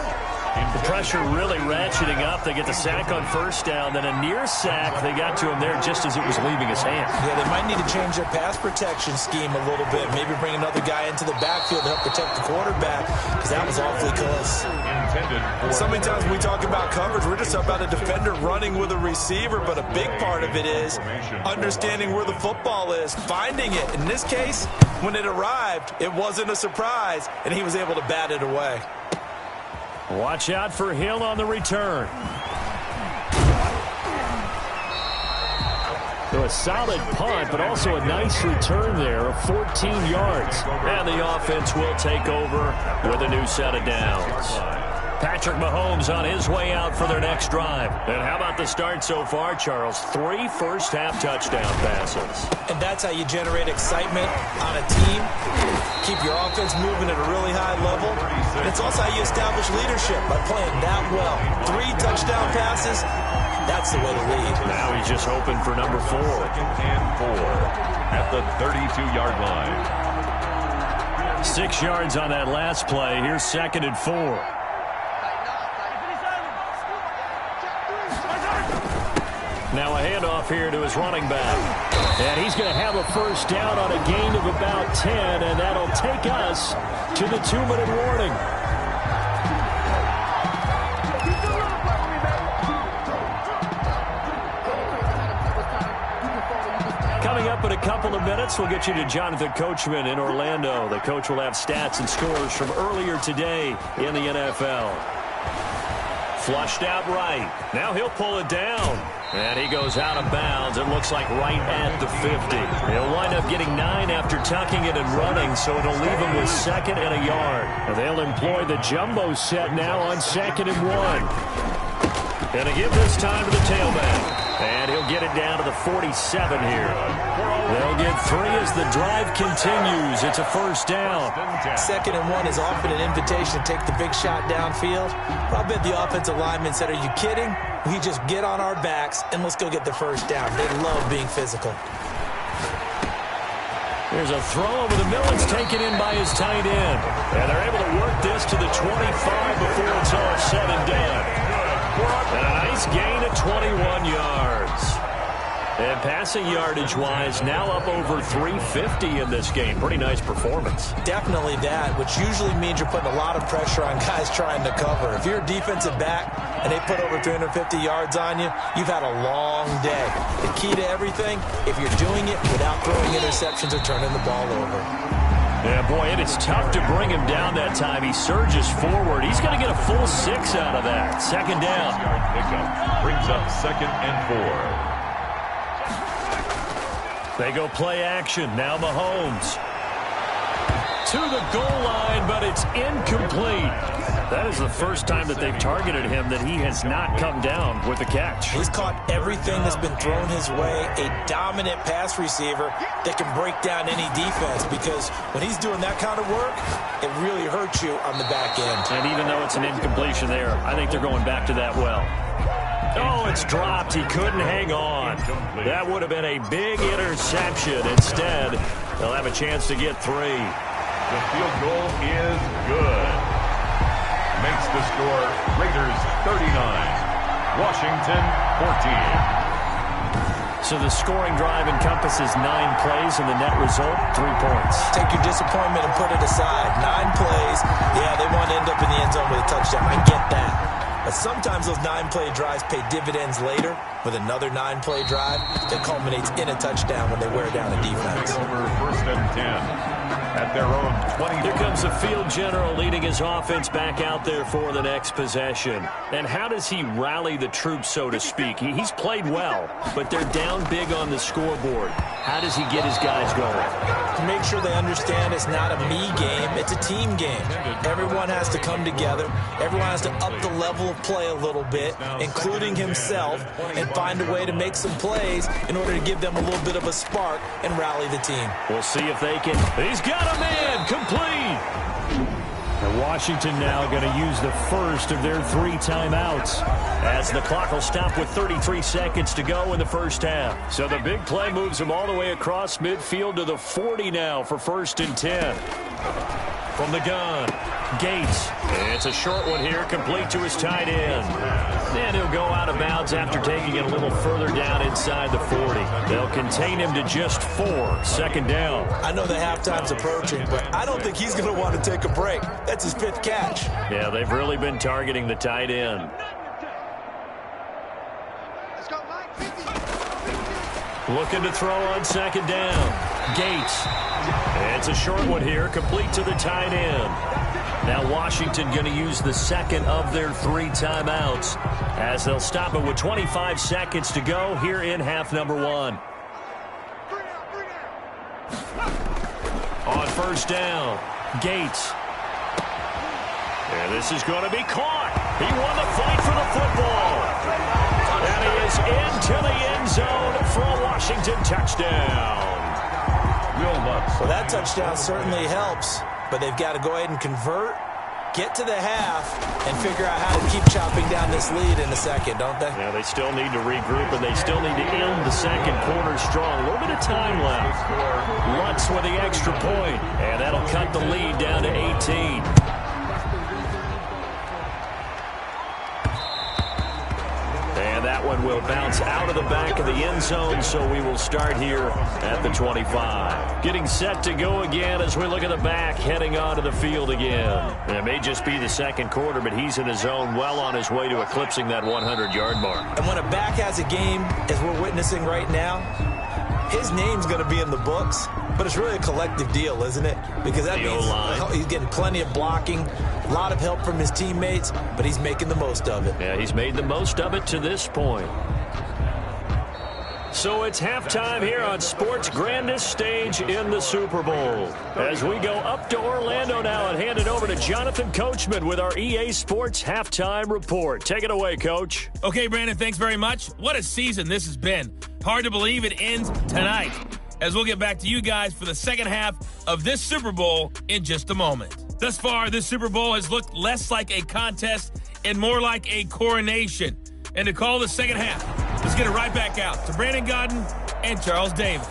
The pressure really ratcheting up. They get the sack on first down, then a near sack. They got to him there just as it was leaving his hand. Yeah, they might need to change their pass protection scheme a little bit. Maybe bring another guy into the backfield to help protect the quarterback, because that was awfully close. So many times when we talk about coverage, we're just about a defender running with a receiver, but a big part of it is understanding where the football is, finding it. In this case, when it arrived, it wasn't a surprise, and he was able to bat it away. Watch out for Hill on the return. So a solid punt, but also a nice return there of 14 yards. And the offense will take over with a new set of downs. Patrick Mahomes on his way out for their next drive. And how about the start so far, Charles? 3 first-half touchdown passes. And that's how you generate excitement on a team. Keep your offense moving at a really high level. And it's also how you establish leadership by playing that well. 3 touchdown passes, that's the way to lead. Now he's just hoping for number 4. 2nd and 4 at the 32-yard line. 6 yards on that last play. Here's 2nd and 4. Now a handoff here to his running back. And he's going to have a first down on a gain of about 10, and that'll take us to the 2-minute warning. Coming up in a couple of minutes, we'll get you to Jonathan Coachman in Orlando. The coach will have stats and scores from earlier today in the NFL. Flushed out right. Now he'll pull it down. And he goes out of bounds. It looks like right at the 50. He'll wind up getting 9 after tucking it and running, so it'll leave him with 2nd and a yard. And they'll employ the jumbo set now on 2nd and 1. Gonna give this time to the tailback. And he'll get it down to the 47 here. They'll get 3 as the drive continues. It's a first down. 2nd and 1 is often an invitation to take the big shot downfield. But I bet the offensive lineman said, are you kidding? We just get on our backs and let's go get the first down. They love being physical. There's a throw over the middle. It's taken in by his tight end. And they're able to work this to the 25 before it's all said and done. And a nice gain of 21 yards. And passing yardage-wise, now up over 350 in this game. Pretty nice performance. Definitely that, which usually means you're putting a lot of pressure on guys trying to cover. If you're a defensive back and they put over 350 yards on you, you've had a long day. The key to everything, if you're doing it without throwing interceptions or turning the ball over. Yeah, boy, it is tough to bring him down that time. He surges forward. He's going to get a full 6 out of that. 2nd down. Pickup brings up 2nd and 4. They go play action. Now Mahomes. To the goal line, but it's incomplete. That is the first time that they've targeted him that he has not come down with a catch. He's caught everything that's been thrown his way. A dominant pass receiver that can break down any defense, because when he's doing that kind of work, it really hurts you on the back end. And even though it's an incompletion there, I think they're going back to that well. Oh, it's dropped. He couldn't hang on. That would have been a big interception. Instead, they'll have a chance to get 3. The field goal is good. Makes the score Raiders 39, Washington 14. So the scoring drive encompasses 9 plays, and the net result, 3 points. Take your disappointment and put it aside. 9 plays. Yeah, they want to end up in the end zone with a touchdown. I get that. But sometimes those 9-play drives pay dividends later with another 9-play drive that culminates in a touchdown when they wear down a defense. Over 1st and 10. At their own 20. Here comes the field general leading his offense back out there for the next possession. And how does he rally the troops, so to speak? He's played well, but they're down big on the scoreboard. How does he get his guys going? To make sure they understand it's not a me game, it's a team game. Everyone has to come together. Everyone has to up the level of play a little bit, including himself, and find a way to make some plays in order to give them a little bit of a spark and rally the team. We'll see if they can. He's got a man complete. And Washington now going to use the first of their 3 timeouts, as the clock will stop with 33 seconds to go in the first half. So the big play moves them all the way across midfield to the 40 now for 1st and 10. From the gun, Gates. It's a short one here, complete to his tight end. And he'll go out of bounds after taking it a little further down inside the 40. They'll contain him to just 4, 2nd down. I know the halftime's approaching, but I don't think he's going to want to take a break. That's his 5th catch. Yeah, they've really been targeting the tight end. Looking to throw on 2nd down. Gates. It's a short one here, complete to the tight end. Now Washington going to use the 2nd of their 3 timeouts as they'll stop it with 25 seconds to go here in half number 1. On 1st down, Gates. And this is going to be caught. He won the fight for the football. And he is into the end zone for a Washington touchdown. Well, that touchdown certainly helps, but they've got to go ahead and convert, get to the half, and figure out how to keep chopping down this lead in the 2nd, don't they? Yeah, they still need to regroup, and they still need to end the 2nd quarter strong. A little bit of time left. Lutz with the extra point, and that'll cut the lead down to 18. And that one will bounce out of the back of the end zone, so we will start here at the 25. Getting set to go again as we look at the back, heading onto the field again. And it may just be the 2nd quarter, but he's in his zone, well on his way to eclipsing that 100-yard mark. And when a back has a game, as we're witnessing right now, his name's going to be in the books, but it's really a collective deal, isn't it? Because that means he's getting plenty of blocking, a lot of help from his teammates, but he's making the most of it. Yeah, he's made the most of it to this point. So it's halftime here on sports' grandest stage in the Super Bowl. As we go up to Orlando now and hand it over to Jonathan Coachman with our EA Sports Halftime Report. Take it away, Coach. Okay, Brandon, thanks very much. What a season this has been. Hard to believe it ends tonight, as we'll get back to you guys for the 2nd half of this Super Bowl in just a moment. Thus far, this Super Bowl has looked less like a contest and more like a coronation. And to call the 2nd half, let's get it right back out to Brandon Godden and Charles Davis.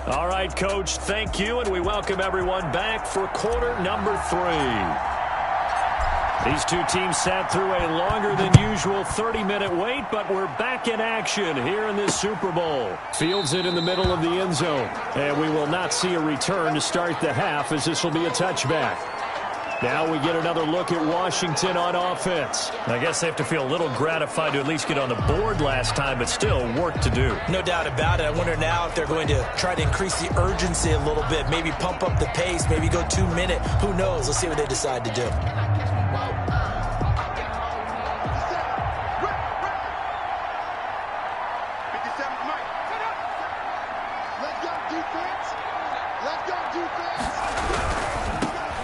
All right, Coach, thank you, and we welcome everyone back for quarter number 3. These two teams sat through a longer than usual 30-minute wait, but we're back in action here in this Super Bowl. Fields it in the middle of the end zone, and we will not see a return to start the half, as this will be a touchback. Now we get another look at Washington on offense. I guess they have to feel a little gratified to at least get on the board last time, but still work to do. No doubt about it. I wonder now if they're going to try to increase the urgency a little bit, maybe pump up the pace, maybe go 2-minute. Who knows? Let's see what they decide to do.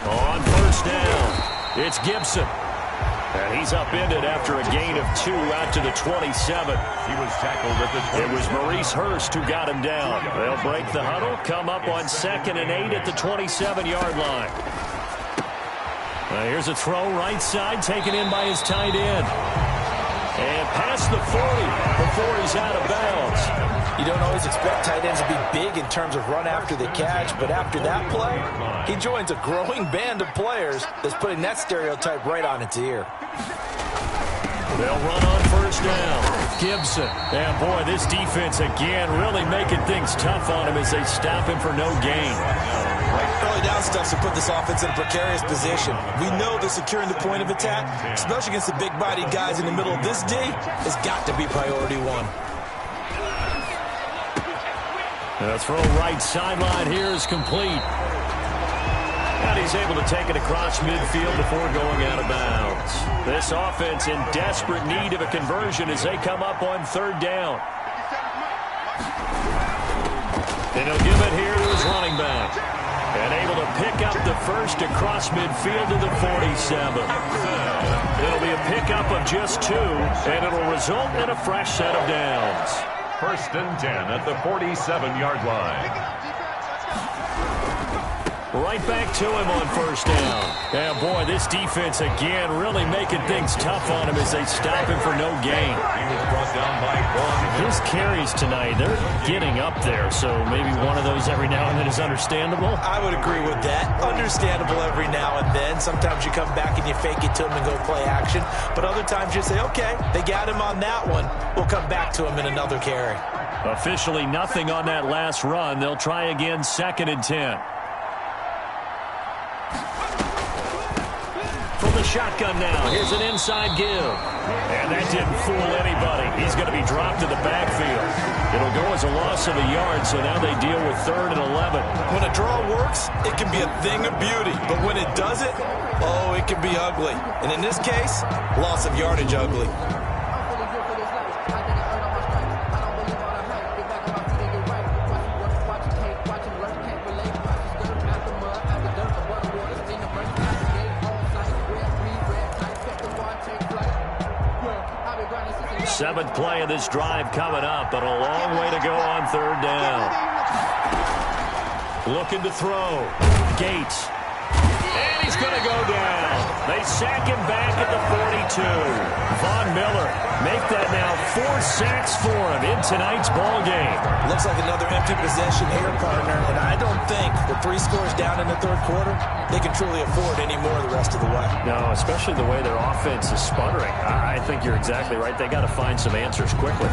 On 1st down, it's Gibson. And he's upended after a gain of 2 out to the 27. He was tackled at the 20. It was Maurice Hurst who got him down. They'll break the huddle, come up on 2nd and 8 at the 27-yard line. Here's a throw right side, taken in by his tight end. And past the 40 before he's out of bounds. You don't always expect tight ends to be big in terms of run after the catch, but after that play, he joins a growing band of players that's putting that stereotype right on its ear. They'll run on 1st first down. Gibson. And, boy, this defense again really making things tough on him as they stop him for no gain. Early down stuff to put this offense in a precarious position. We know that securing the point of attack, especially against the big-bodied guys in the middle of this D, has got to be priority one. The throw right sideline here is complete. And he's able to take it across midfield before going out of bounds. This offense in desperate need of a conversion as they come up on third down. And he'll give it here to his running back. And able to pick up the first across midfield to the 47. It'll be a pickup of just 2, and it'll result in a fresh set of downs. 1st and 10 at the 47-yard line. Right back to him on first down. And, boy, this defense again really making things tough on him as they stop him for no gain. He was brought down by 1. His carries tonight, they're getting up there, so maybe one of those every now and then is understandable. I would agree with that. Understandable every now and then. Sometimes you come back and you fake it to him and go play action. But other times you say, okay, they got him on that one. We'll come back to him in another carry. Officially nothing on that last run. They'll try again 2nd and 10. From the shotgun now, here's an inside give. And that didn't fool anybody. He's going to be dropped to the backfield. It'll go as a loss of a yard, so now they deal with 3rd and 11. When a draw works, it can be a thing of beauty. But when it doesn't, oh, it can be ugly. And in this case, loss of yardage ugly. Seventh play of this drive coming up, but a long way to go on 3rd down. Looking to throw. Gates. And he's going to go down. They sack him back at the 42. Von Miller make that now 4 sacks for him in tonight's ball game. Looks like another empty possession here, partner, and I don't think with 3 scores down in the 3rd quarter, they can truly afford any more the rest of the way. No, especially the way their offense is sputtering. I think you're exactly right. They got to find some answers quickly.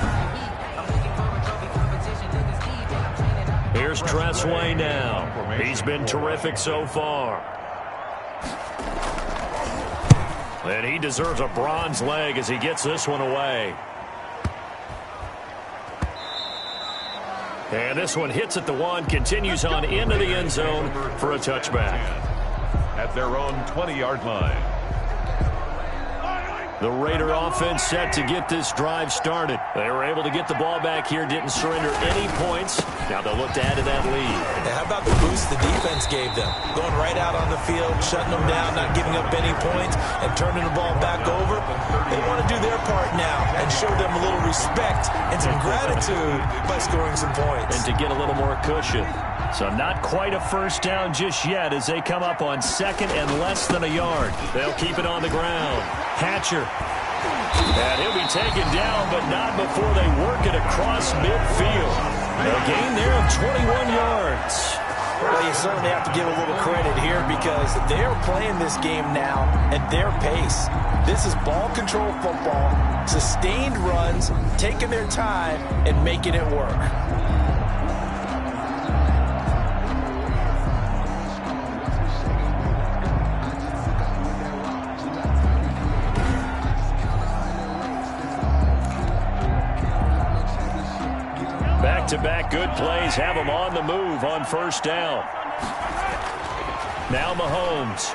Here's Tressway now. He's been terrific so far. And he deserves a bronze leg as he gets this one away. And this one hits at the 1, continues on into the end zone for a touchback. At their own 20-yard line. The Raider offense set to get this drive started. They were able to get the ball back here, didn't surrender any points. Now they'll look to add to that lead. And how about the boost the defense gave them? Going right out on the field, shutting them down, not giving up any points, and turning the ball back over. They want to do their part now and show them a little respect and some gratitude by scoring some points. And to get a little more cushion. So not quite a first down just yet as they come up on 2nd and less than a yard. They'll keep it on the ground. Hatcher. And he'll be taken down, but not before they work it across midfield. A gain there of 21 yards. Well, you certainly have to give a little credit here because they're playing this game now at their pace. This is ball control football, sustained runs, taking their time, and making it work. Back-to-back good plays have them on the move on first down. Now Mahomes.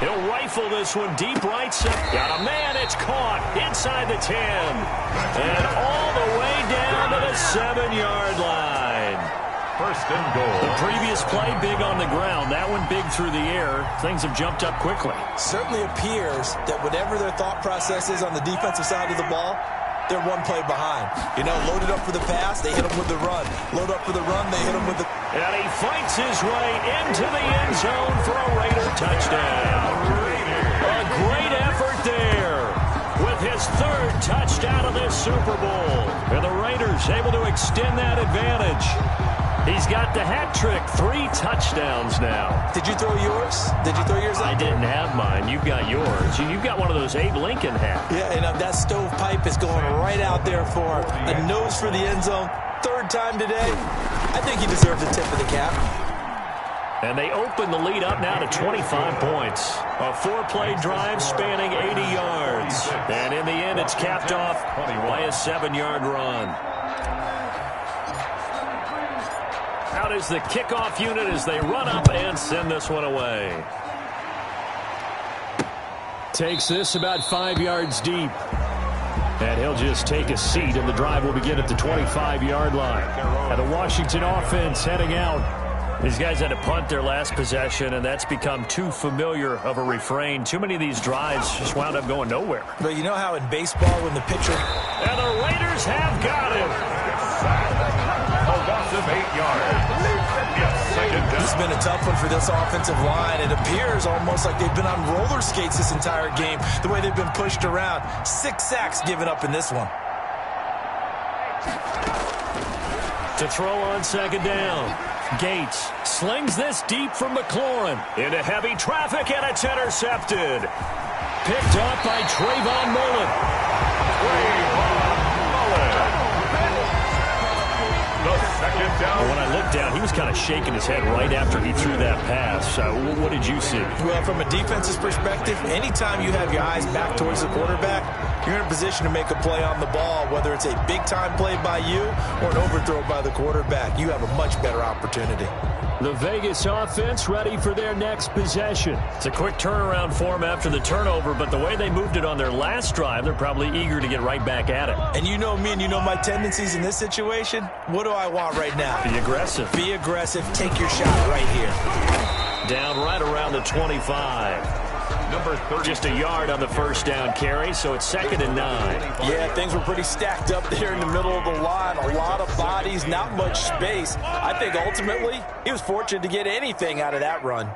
He'll rifle this one deep right side. Got a man, it's caught inside the 10. And all the way down to the 7-yard line. 1st and goal. The previous play big on the ground. That one big through the air. Things have jumped up quickly. Certainly appears that whatever their thought process is on the defensive side of the ball, they're one play behind. You know, loaded up for the pass, they hit them with the run. Load up for the run, they hit them with the... And he fights his way into the end zone for a Raider touchdown. A great effort there with his 3rd touchdown of this Super Bowl. And the Raiders able to extend that advantage. He's got the hat trick. 3 touchdowns now. Did you throw yours? Did you throw yours out? I didn't have mine. You've got yours. You've got one of those Abe Lincoln hats. Yeah, and that stovepipe is going right out there for a nose for the end zone. 3rd time today. I think he deserves a tip of the cap. And they open the lead up now to 25 points. A 4-play drive spanning 80 yards. And in the end, it's capped off by a 7-yard run. Out is the kickoff unit as they run up and send this one away. Takes this about 5 yards deep. And he'll just take a seat, and the drive will begin at the 25-yard line. And the Washington offense heading out. These guys had to punt their last possession, and that's become too familiar of a refrain. Too many of these drives just wound up going nowhere. But you know how in baseball when the pitcher... And the Raiders have got him. A loss of 8 yards. It's been a tough one for this offensive line. It appears almost like they've been on roller skates this entire game, the way they've been pushed around. 6 sacks given up in this one. To throw on 2nd down. Gates slings this deep from McLaurin. Into heavy traffic, and it's intercepted. Picked off by Trayvon Mullen. When I looked down, he was kind of shaking his head right after he threw that pass. What did you see? Well, from a defense's perspective, anytime you have your eyes back towards the quarterback, you're in a position to make a play on the ball, whether it's a big-time play by you or an overthrow by the quarterback. You have a much better opportunity. The Vegas offense ready for their next possession. It's a quick turnaround for them after the turnover, but the way they moved it on their last drive, they're probably eager to get right back at it. And you know me and you know my tendencies in this situation. What do I want right now? Be aggressive. Be aggressive. Take your shot right here. Down right around the 25. Number 30. Just a yard on the 1st down carry, so it's 2nd and 9. Yeah, things were pretty stacked up there in the middle of the line. A lot of bodies, not much space. I think ultimately he was fortunate to get anything out of that run.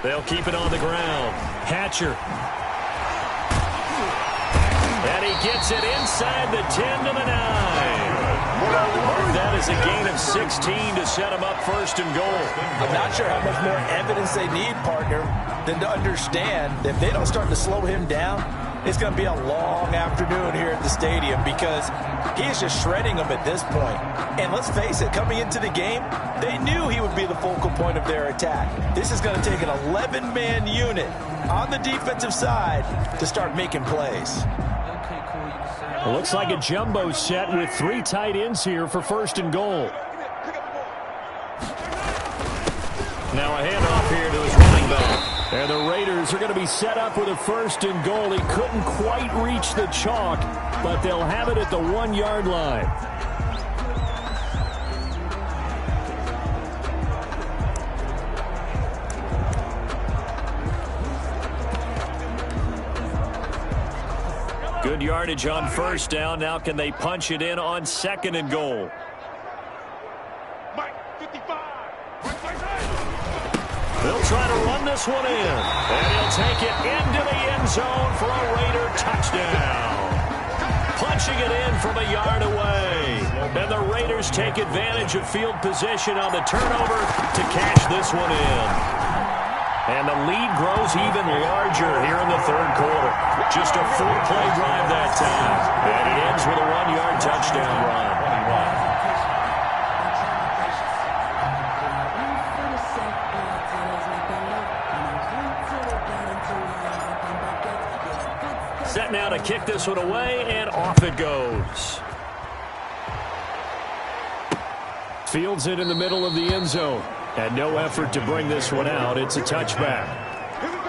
They'll keep it on the ground. Hatcher. And he gets it inside the 10 to the 9. That is a gain of 16 to set him up 1st and goal. I'm not sure how much more evidence they need, partner, than to understand that if they don't start to slow him down, it's going to be a long afternoon here at the stadium because he is just shredding them at this point. And let's face it, coming into the game, they knew he would be the focal point of their attack. This is going to take an 11-man unit on the defensive side to start making plays. It looks like a jumbo set with 3 tight ends here for 1st and goal. Now a handoff here to his running back. And the Raiders are going to be set up with a 1st and goal. He couldn't quite reach the chalk, but they'll have it at the 1-yard line. Good yardage on 1st down. Now can they punch it in on 2nd and goal? They'll try to run this one in. And he'll take it into the end zone for a Raider touchdown. Punching it in from a yard away. And the Raiders take advantage of field position on the turnover to cash this one in. And the lead grows even larger here in the 3rd quarter. Just a 4-play drive that time. And it ends with a 1-yard touchdown run. Set now to kick this one away, and off it goes. Fields it in the middle of the end zone. And no effort to bring this one out. It's a touchback.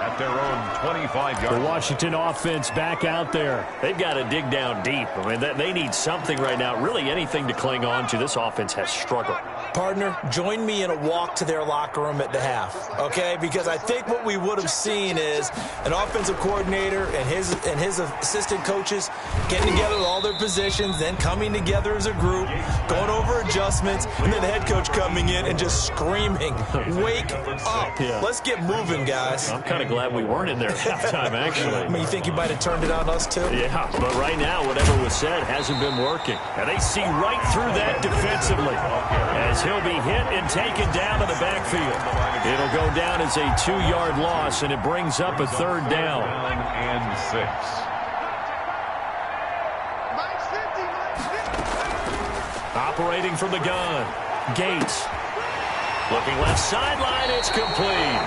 At their own 25-yard. The Washington offense back out there. They've got to dig down deep. I mean, they need something right now, really anything to cling on to. This offense has struggled. Partner, join me in a walk to their locker room at the half, okay? Because I think what we would have seen is an offensive coordinator and his assistant coaches getting together with all their positions, then coming together as a group, going over adjustments, and then the head coach coming in and just screaming, "Wake up. Yeah. Let's get moving, guys." I'm kind of glad we weren't in there at halftime, actually. I mean, you think he might have turned it on us, too? Yeah, but right now, whatever was said hasn't been working. And they see right through that defensively as he'll be hit and taken down to the backfield. It'll go down as a 2-yard loss, and it brings up a 3rd down. And 6. Operating from the gun, Gates. Looking left sideline, it's complete.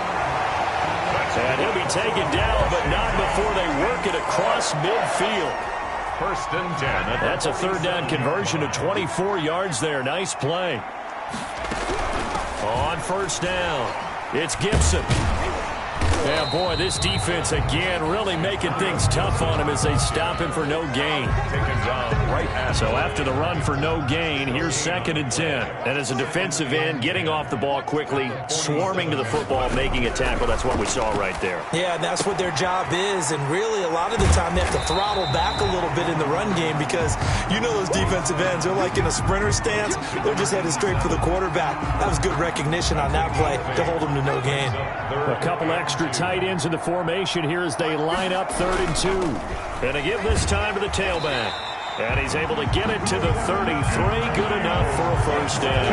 And he'll be taken down, but not before they work it across midfield. 1st and 10. That's a 3rd down conversion to 24 yards there. Nice play. On 1st down, it's Gibson. Yeah, boy, this defense again really making things tough on him as they stop him for no gain. So after the run for no gain, here's 2nd and 10. And as a defensive end, getting off the ball quickly, swarming to the football, making a tackle. That's what we saw right there. Yeah, and that's what their job is. And really, a lot of the time, they have to throttle back a little bit in the run game because you know those defensive ends, they're like in a sprinter stance. They're just headed straight for the quarterback. That was good recognition on that play to hold them to no gain. A couple extra tight ends in the formation here as they line up 3rd and 2. And they give this time to the tailback. And he's able to get it to the 33. Good enough for a 1st down.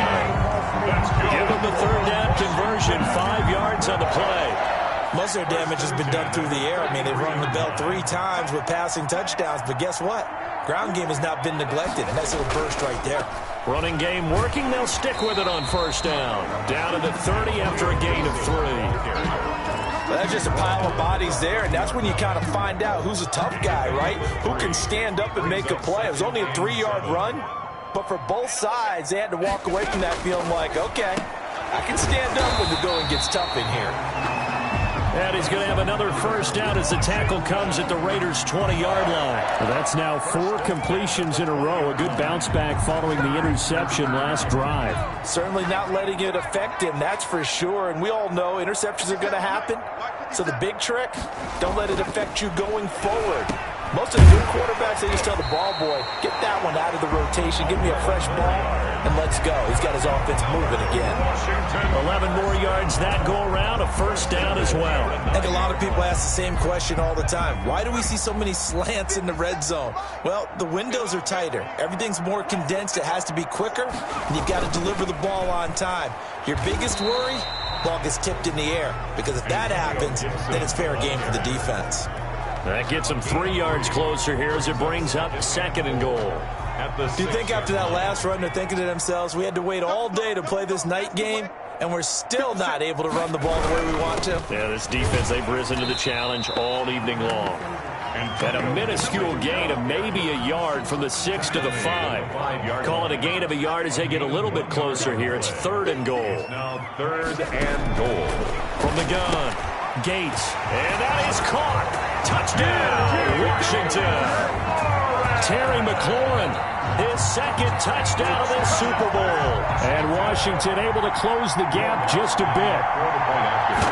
Give him the 3rd down conversion. 5 yards on the play. Most of their damage has been done through the air. I mean, they've rung the bell 3 times with passing touchdowns. But guess what? Ground game has not been neglected. A nice little burst right there. Running game working. They'll stick with it on 1st down. Down to the 30 after a gain of 3. Well, that's just a pile of bodies there, and that's when you kind of find out who's a tough guy, right? Who can stand up and make a play. It was only a 3-yard run, but for both sides, they had to walk away from that feeling like, okay, I can stand up when the going gets tough in here. And he's going to have another 1st down as the tackle comes at the Raiders' 20-yard line. Well, that's now 4 completions in a row. A good bounce back following the interception last drive. Certainly not letting it affect him, that's for sure. And we all know interceptions are going to happen. So the big trick, don't let it affect you going forward. Most of the good quarterbacks, they just tell the ball boy, get that one out of the rotation, give me a fresh ball, and let's go. He's got his offense moving again. 11 more yards that go around, a 1st down as well. I think a lot of people ask the same question all the time. Why do we see so many slants in the red zone? Well, the windows are tighter. Everything's more condensed. It has to be quicker, and you've got to deliver the ball on time. Your biggest worry, ball gets tipped in the air, because if that happens, then it's fair game for the defense. That gets them 3 yards closer here as it brings up 2nd and goal. Do you think after that last run they're thinking to themselves, we had to wait all day to play this night game, and we're still not able to run the ball the way we want to? Yeah, this defense, they've risen to the challenge all evening long. And a minuscule gain of maybe a yard from the 6 to the 5. Call it a gain of a yard as they get a little bit closer here. It's 3rd and goal. Now 3rd and goal. From the gun, Gates. And that is caught. Touchdown, Washington. Terry McLaurin, his 2nd touchdown of this Super Bowl. And Washington able to close the gap just a bit.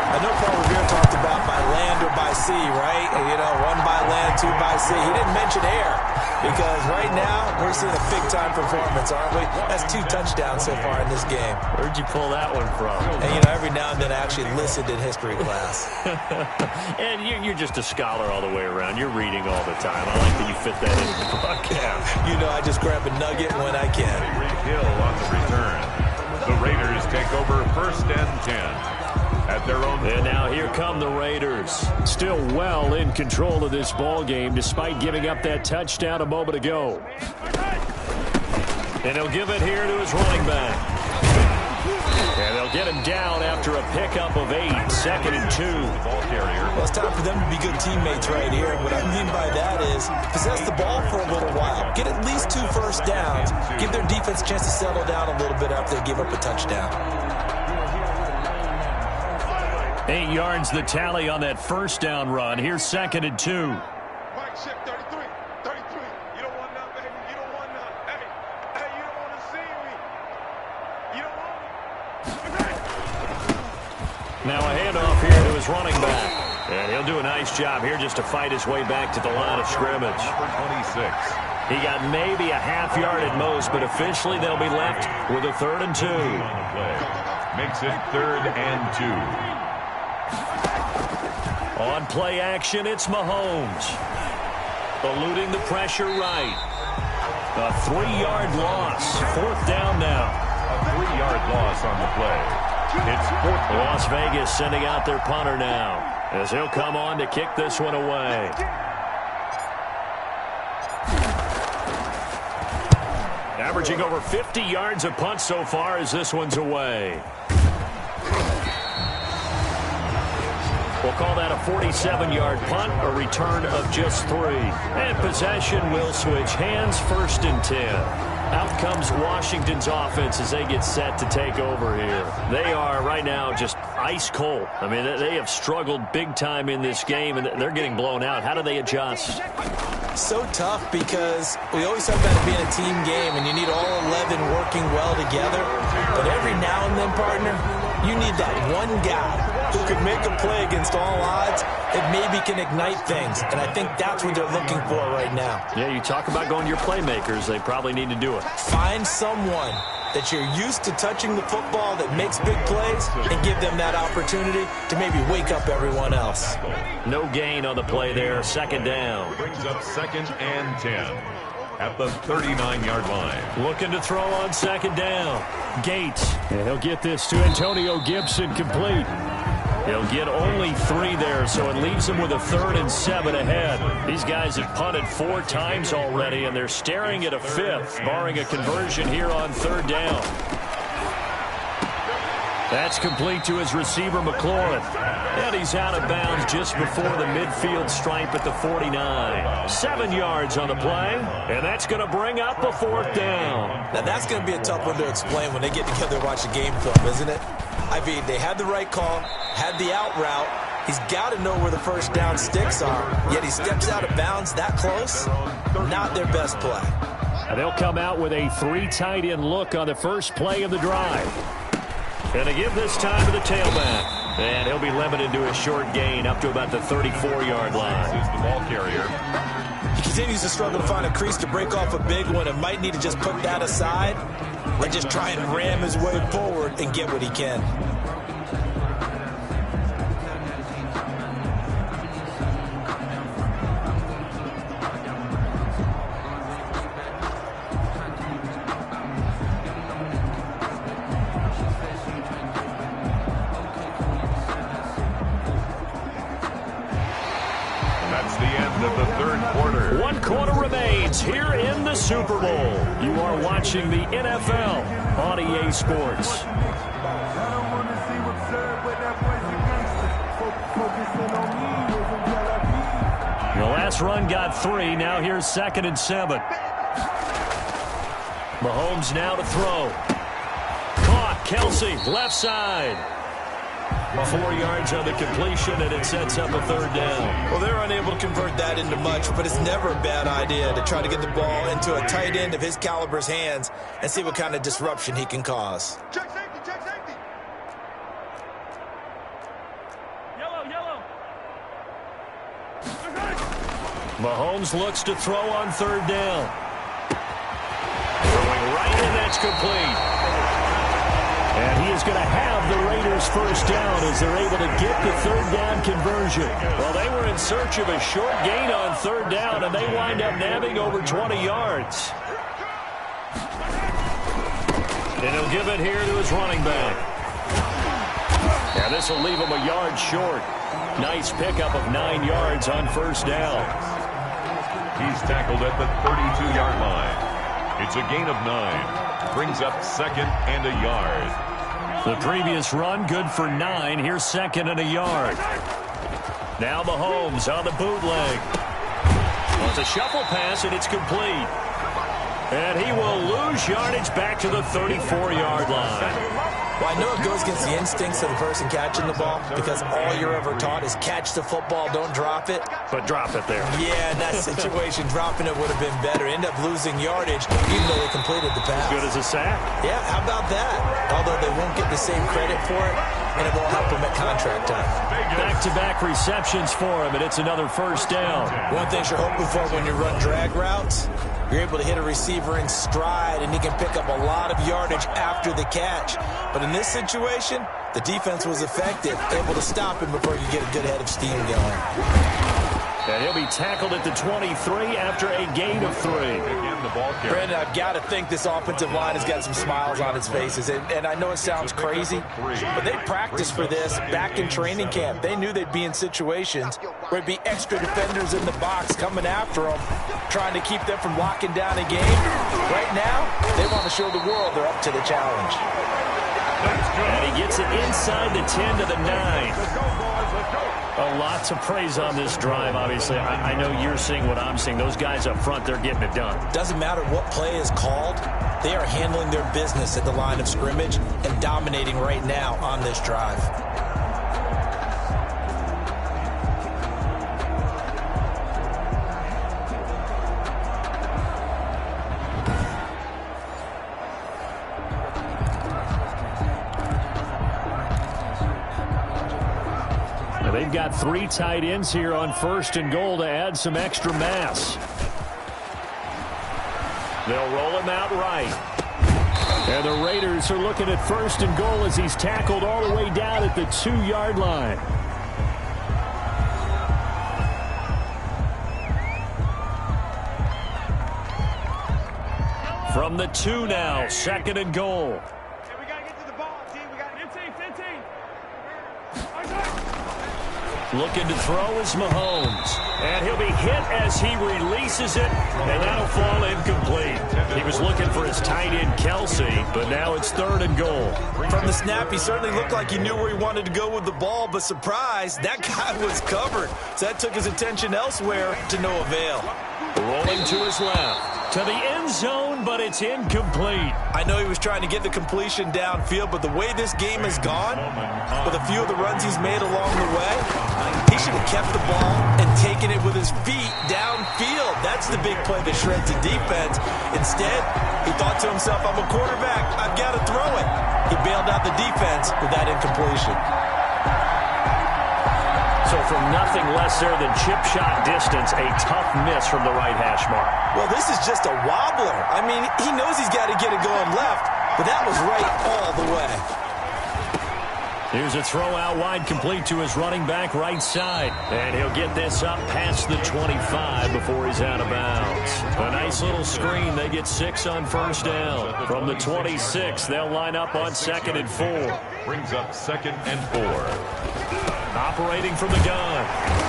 I know Paul Revere talked about by land or by sea, right? You know, 1 by land, 2 by sea. He didn't mention air because right now we're seeing a big-time performance, aren't we? That's 2 touchdowns so far in this game. Where'd you pull that one from? And, you know, every now and then I actually listened in history class. And you're just a scholar all the way around. You're reading all the time. I like that you fit that into the broadcast. You know, I just grab a nugget when I can. Hill on the return. The Raiders take over 1st and 10. At their own. And now here come the Raiders. Still well in control of this ball game despite giving up that touchdown a moment ago. And he'll give it here to his running back. And they'll get him down after a pickup of 8. 2nd and 2. Ball carrier. Well, it's time for them to be good teammates right here. What I mean by that is possess the ball for a little while. Get at least 2 first downs. Give their defense a chance to settle down a little bit after they give up a touchdown. 8 yards the tally on that 1st down run. Here's 2nd and 2. Mike, shift 33. 33. You don't want none, baby. You don't want none. Hey, you don't want to see me. You don't want Now a handoff here to his running back. And he'll do a nice job here just to fight his way back to the line of scrimmage. Number 26. He got maybe a half yard at most, but officially they'll be left with a 3rd and 2. On the play. Makes it 3rd and 2. On play action, it's Mahomes. Eluding the pressure right. A 3-yard loss. 4th down now. A 3-yard loss on the play. It's 4th down. Las Vegas sending out their punter now, as he'll come on to kick this one away. Averaging over 50 yards a punt so far as this one's away. We'll call that a 47-yard punt, a return of just 3. And possession will switch hands, 1st and 10. Out comes Washington's offense as they get set to take over here. They are right now just ice cold. I mean, they have struggled big time in this game, and they're getting blown out. How do they adjust? So tough because we always talk about it being a team game, and you need all 11 working well together. But every now and then, partner, you need that one guy who could make a play against all odds that maybe can ignite things. And I think that's what they're looking for right now. Yeah, you talk about going to your playmakers. They probably need to do it. Find someone that you're used to touching the football that makes big plays and give them that opportunity to maybe wake up everyone else. No gain on the play there. 2nd down. Brings up 2nd and 10 at the 39-yard line. Looking to throw on 2nd down. Gates. And he'll get this to Antonio Gibson complete. He'll get only 3 there, so it leaves him with a 3rd and 7 ahead. These guys have punted 4 times already, and they're staring at a 5th, barring a conversion here on 3rd down. That's complete to his receiver, McLaurin. And he's out of bounds just before the midfield stripe at the 49. 7 yards on the play, and that's going to bring up a 4th down. Now, that's going to be a tough one to explain when they get together and watch the game film, isn't it? I mean, they had the right call, had the out route. He's got to know where the 1st down sticks are, yet he steps out of bounds that close. Not their best play. And they'll come out with a 3 tight end look on the first play of the drive. And they give this time to the tailback. And he'll be limited to a short gain up to about the 34-yard line. This is the ball carrier. He continues to struggle to find a crease to break off a big one and might need to just put that aside and just try and ram his way forward and get what he can. Of the 3rd quarter. 1 quarter remains here in the Super Bowl. You are watching the NFL on EA Sports. The last run got 3. Now here's 2nd and 7. Mahomes now to throw. Caught. Kelsey, left side. 4 yards on the completion, and it sets up a 3rd down. Well, they're unable to convert that into much, but it's never a bad idea to try to get the ball into a tight end of his caliber's hands and see what kind of disruption he can cause. Check safety, check safety. Yellow. Mahomes looks to throw on 3rd down. Throwing right, and that's complete. And he is going to have the Raiders' 1st down as they're able to get the 3rd down conversion. Well, they were in search of a short gain on 3rd down, and they wind up nabbing over 20 yards. And he'll give it here to his running back. And this will leave him a yard short. Nice pickup of 9 yards on 1st down. He's tackled at the 32-yard line. It's a gain of 9. Brings up 2nd and a yard. The previous run, good for 9. Here's 2nd and a yard. Now Mahomes on the bootleg. Well, it's a shuffle pass, and it's complete. And he will lose yardage back to the 34-yard line. Well, I know it goes against the instincts of the person catching the ball because all you're ever taught is catch the football, don't drop it. But drop it there. Yeah, in that situation, dropping it would have been better. End up losing yardage even though they completed the pass. As good as a sack. Yeah, how about that? Although they won't get the same credit for it, and it won't help him at contract time. Back-to-back receptions for him, and it's another first down. One thing you're hoping for when you run drag routes, you're able to hit a receiver in stride, and he can pick up a lot of yardage after the catch. But in this situation, the defense was effective, able to stop him before you get a good head of steam going. And he'll be tackled at the 23 after a gain of 3. Brandon, I've got to think this offensive line has got some smiles on its faces. And I know it sounds crazy, but they practiced for this back in training camp. They knew they'd be in situations where there'd be extra defenders in the box coming after them, trying to keep them from locking down a game. Right now, they want to show the world they're up to the challenge. And he gets it inside the 10 to the 9. A lot to praise on this drive, obviously. I know you're seeing what I'm seeing. Those guys up front, they're getting it done. Doesn't matter what play is called. They are handling their business at the line of scrimmage and dominating right now on this drive. They've got 3 tight ends here on 1st and goal to add some extra mass. They'll roll him out right. And the Raiders are looking at 1st and goal as he's tackled all the way down at the 2-yard line. From the 2 now, 2nd and goal. We got to get to the ball, team. We got 15. Looking to throw is Mahomes. And he'll be hit as he releases it, and that'll fall incomplete. He was looking for his tight end, Kelsey, but now it's 3rd and goal. From the snap, he certainly looked like he knew where he wanted to go with the ball, but surprise, that guy was covered. So that took his attention elsewhere to no avail. Rolling to his left. To the end zone, but it's incomplete. I know he was trying to get the completion downfield, but the way this game has gone, with a few of the runs he's made along the way, he should have kept the ball and taken it with his feet downfield. That's the big play that shreds the defense. Instead, he thought to himself, I'm a quarterback, I've got to throw it. He bailed out the defense with that incompletion. So from nothing less there than chip shot distance, a tough miss from the right hash mark. Well, this is just a wobbler. I mean, he knows he's got to get it going left, but that was right all the way. Here's a throw out wide, complete to his running back right side. And he'll get this up past the 25 before he's out of bounds. A nice little screen. They get 6 on 1st down. From the 26, they'll line up on 2nd and 4. Brings up 2nd and 4. Operating from the gun.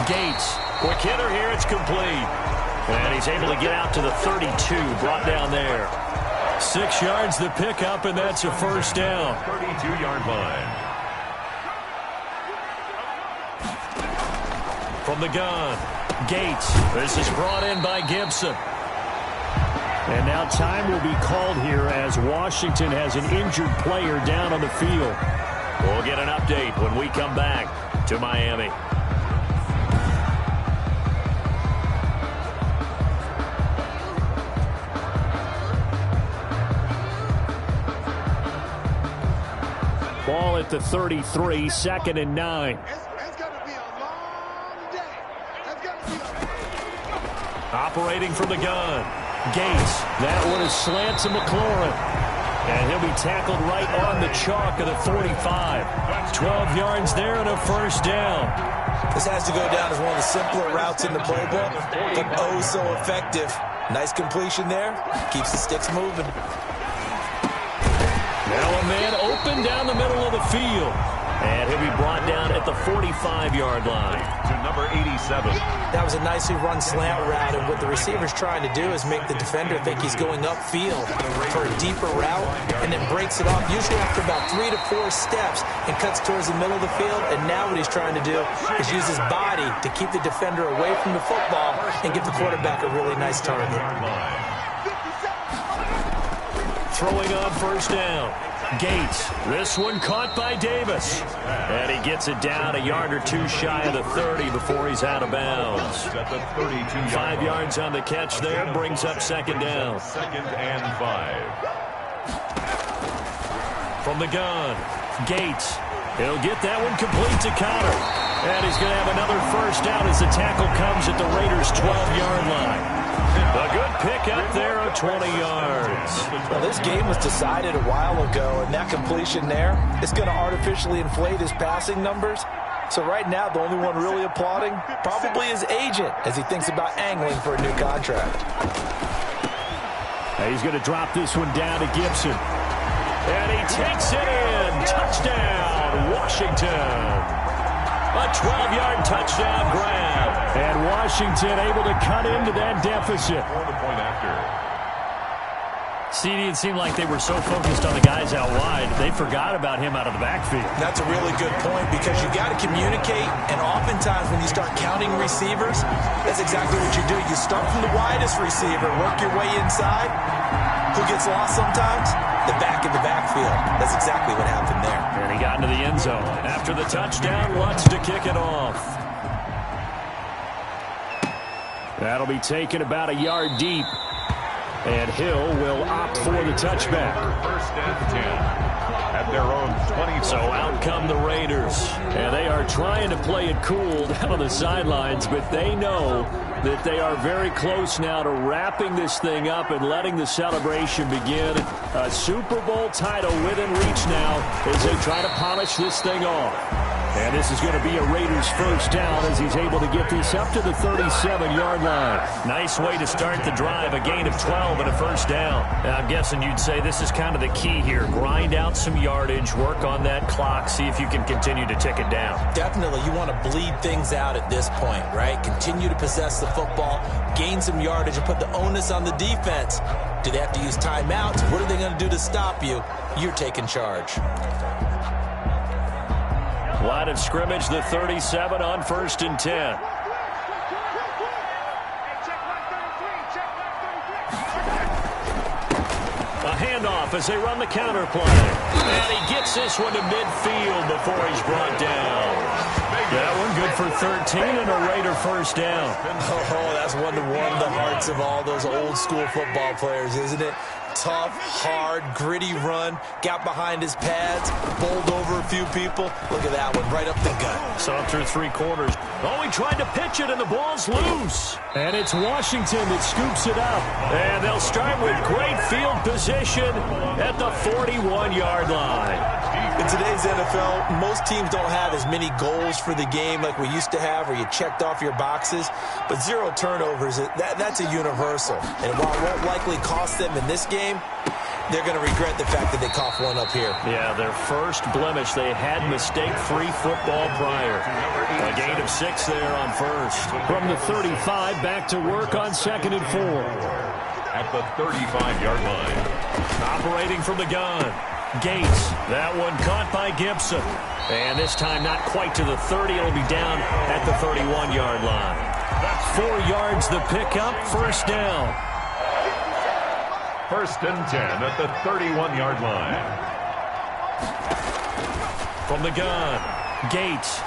Gates. Quick hitter here. It's complete. And he's able to get out to the 32. Brought down there. 6 yards the pickup, and that's a 1st down. 32-yard line. From the gun. Gates. This is brought in by Gibson. And now time will be called here as Washington has an injured player down on the field. We'll get an update when we come back to Miami. Ball at the 33, 2nd and 9. It's going to be a long day. It's going to be a... Operating from the gun. Gates. That one is slant to McLaurin. And he'll be tackled right on the chalk of the 45. 12 yards there and a 1st down. This has to go down as one of the simpler routes in the playbook, but oh so effective. Nice completion there. Keeps the sticks moving. Now a man open down the middle of the field. And he'll be brought down at the 45-yard line. To number 87. That was a nicely run slant route, and what the receiver's trying to do is make the defender think he's going upfield for a deeper route, and then breaks it off, usually after about 3 to 4 steps, and cuts towards the middle of the field. And now what he's trying to do is use his body to keep the defender away from the football and give the quarterback a really nice target. Throwing on 1st down. Gates. This one caught by Davis. And he gets it down a yard or 2 shy of the 30 before he's out of bounds. 5 yards on the catch there. Brings up 2nd down. 2nd and 5. From the gun. Gates. He'll get that one complete to counter. And he's going to have another first down as the tackle comes at the Raiders' 12-yard line. A good pick up there of 20 yards. Well, this game was decided a while ago, and that completion there is going to artificially inflate his passing numbers. So right now, the only one really applauding probably his agent as he thinks about angling for a new contract. He's going to drop this one down to Gibson. And he takes it in. Touchdown, Washington. A 12-yard touchdown grab. And Washington able to cut into that deficit. CD, it seemed like they were so focused on the guys out wide, they forgot about him out of the backfield. That's a really good point because you got to communicate, and oftentimes when you start counting receivers, that's exactly what you do. You start from the widest receiver, work your way inside. Who gets lost sometimes? The back in the backfield. That's exactly what happened there. And he got into the end zone. After the touchdown, Lutz to kick it off. That'll be taken about a yard deep. And Hill will opt for the touchback. First and 10 at their own 20. So out come the Raiders. And they are trying to play it cool down on the sidelines, but they know that they are very close now to wrapping this thing up and letting the celebration begin. A Super Bowl title within reach now as they try to polish this thing off. And this is going to be a Raiders first down as he's able to get this up to the 37-yard line. Nice way to start the drive, a gain of 12 and a first down. Now, I'm guessing you'd say this is kind of the key here. Grind out some yardage, work on that clock, see if you can continue to tick it down. Definitely, you want to bleed things out at this point, right? Continue to possess the football, gain some yardage, and put the onus on the defense. Do they have to use timeouts? What are they going to do to stop you? You're taking charge. Line of scrimmage, the 37 on first and 10. A handoff as they run the counter play. And he gets this one to midfield before he's brought down. That one good for 13 and a Raider first down. Oh, that's one to warm the hearts of all those old school football players, isn't it? Tough, hard, gritty run. Got behind his pads, bowled over a few people. Look at that one, right up the gut. Saw through three quarters. Oh, he tried to pitch it, and the ball's loose. And it's Washington that scoops it up. And they'll start with great field position at the 41-yard line. In today's NFL, most teams don't have as many goals for the game like we used to have where you checked off your boxes. But zero turnovers, that's a universal. And while it won't likely cost them in this game, they're going to regret the fact that they coughed one up here. Yeah, their first blemish. They had mistake-free football prior. A gain of 6 there on first. From the 35, back to work on 2nd and 4. At the 35-yard line. Operating from the gun. Gates. That one caught by Gibson. And this time not quite to the 30. It'll be down at the 31-yard line. 4 yards the pickup. First down. First and 10 at the 31-yard line. From the gun. Gates.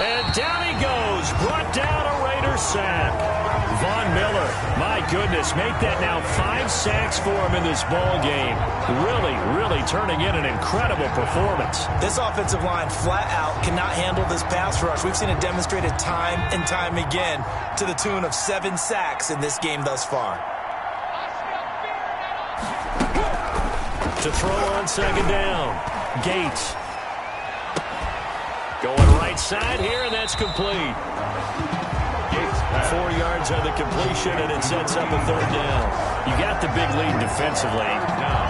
And down he goes. Brought down a Raider sack. Von Miller, my goodness, make that now 5 sacks for him in this ball game. Really turning in an incredible performance. This offensive line flat out cannot handle this pass rush. We've seen it demonstrated time and time again to the tune of 7 sacks in this game thus far. To throw on 2nd down. Gates. Going right side here, and that's complete. 4 yards on the completion, and it sets up a 3rd down. You got the big lead defensively.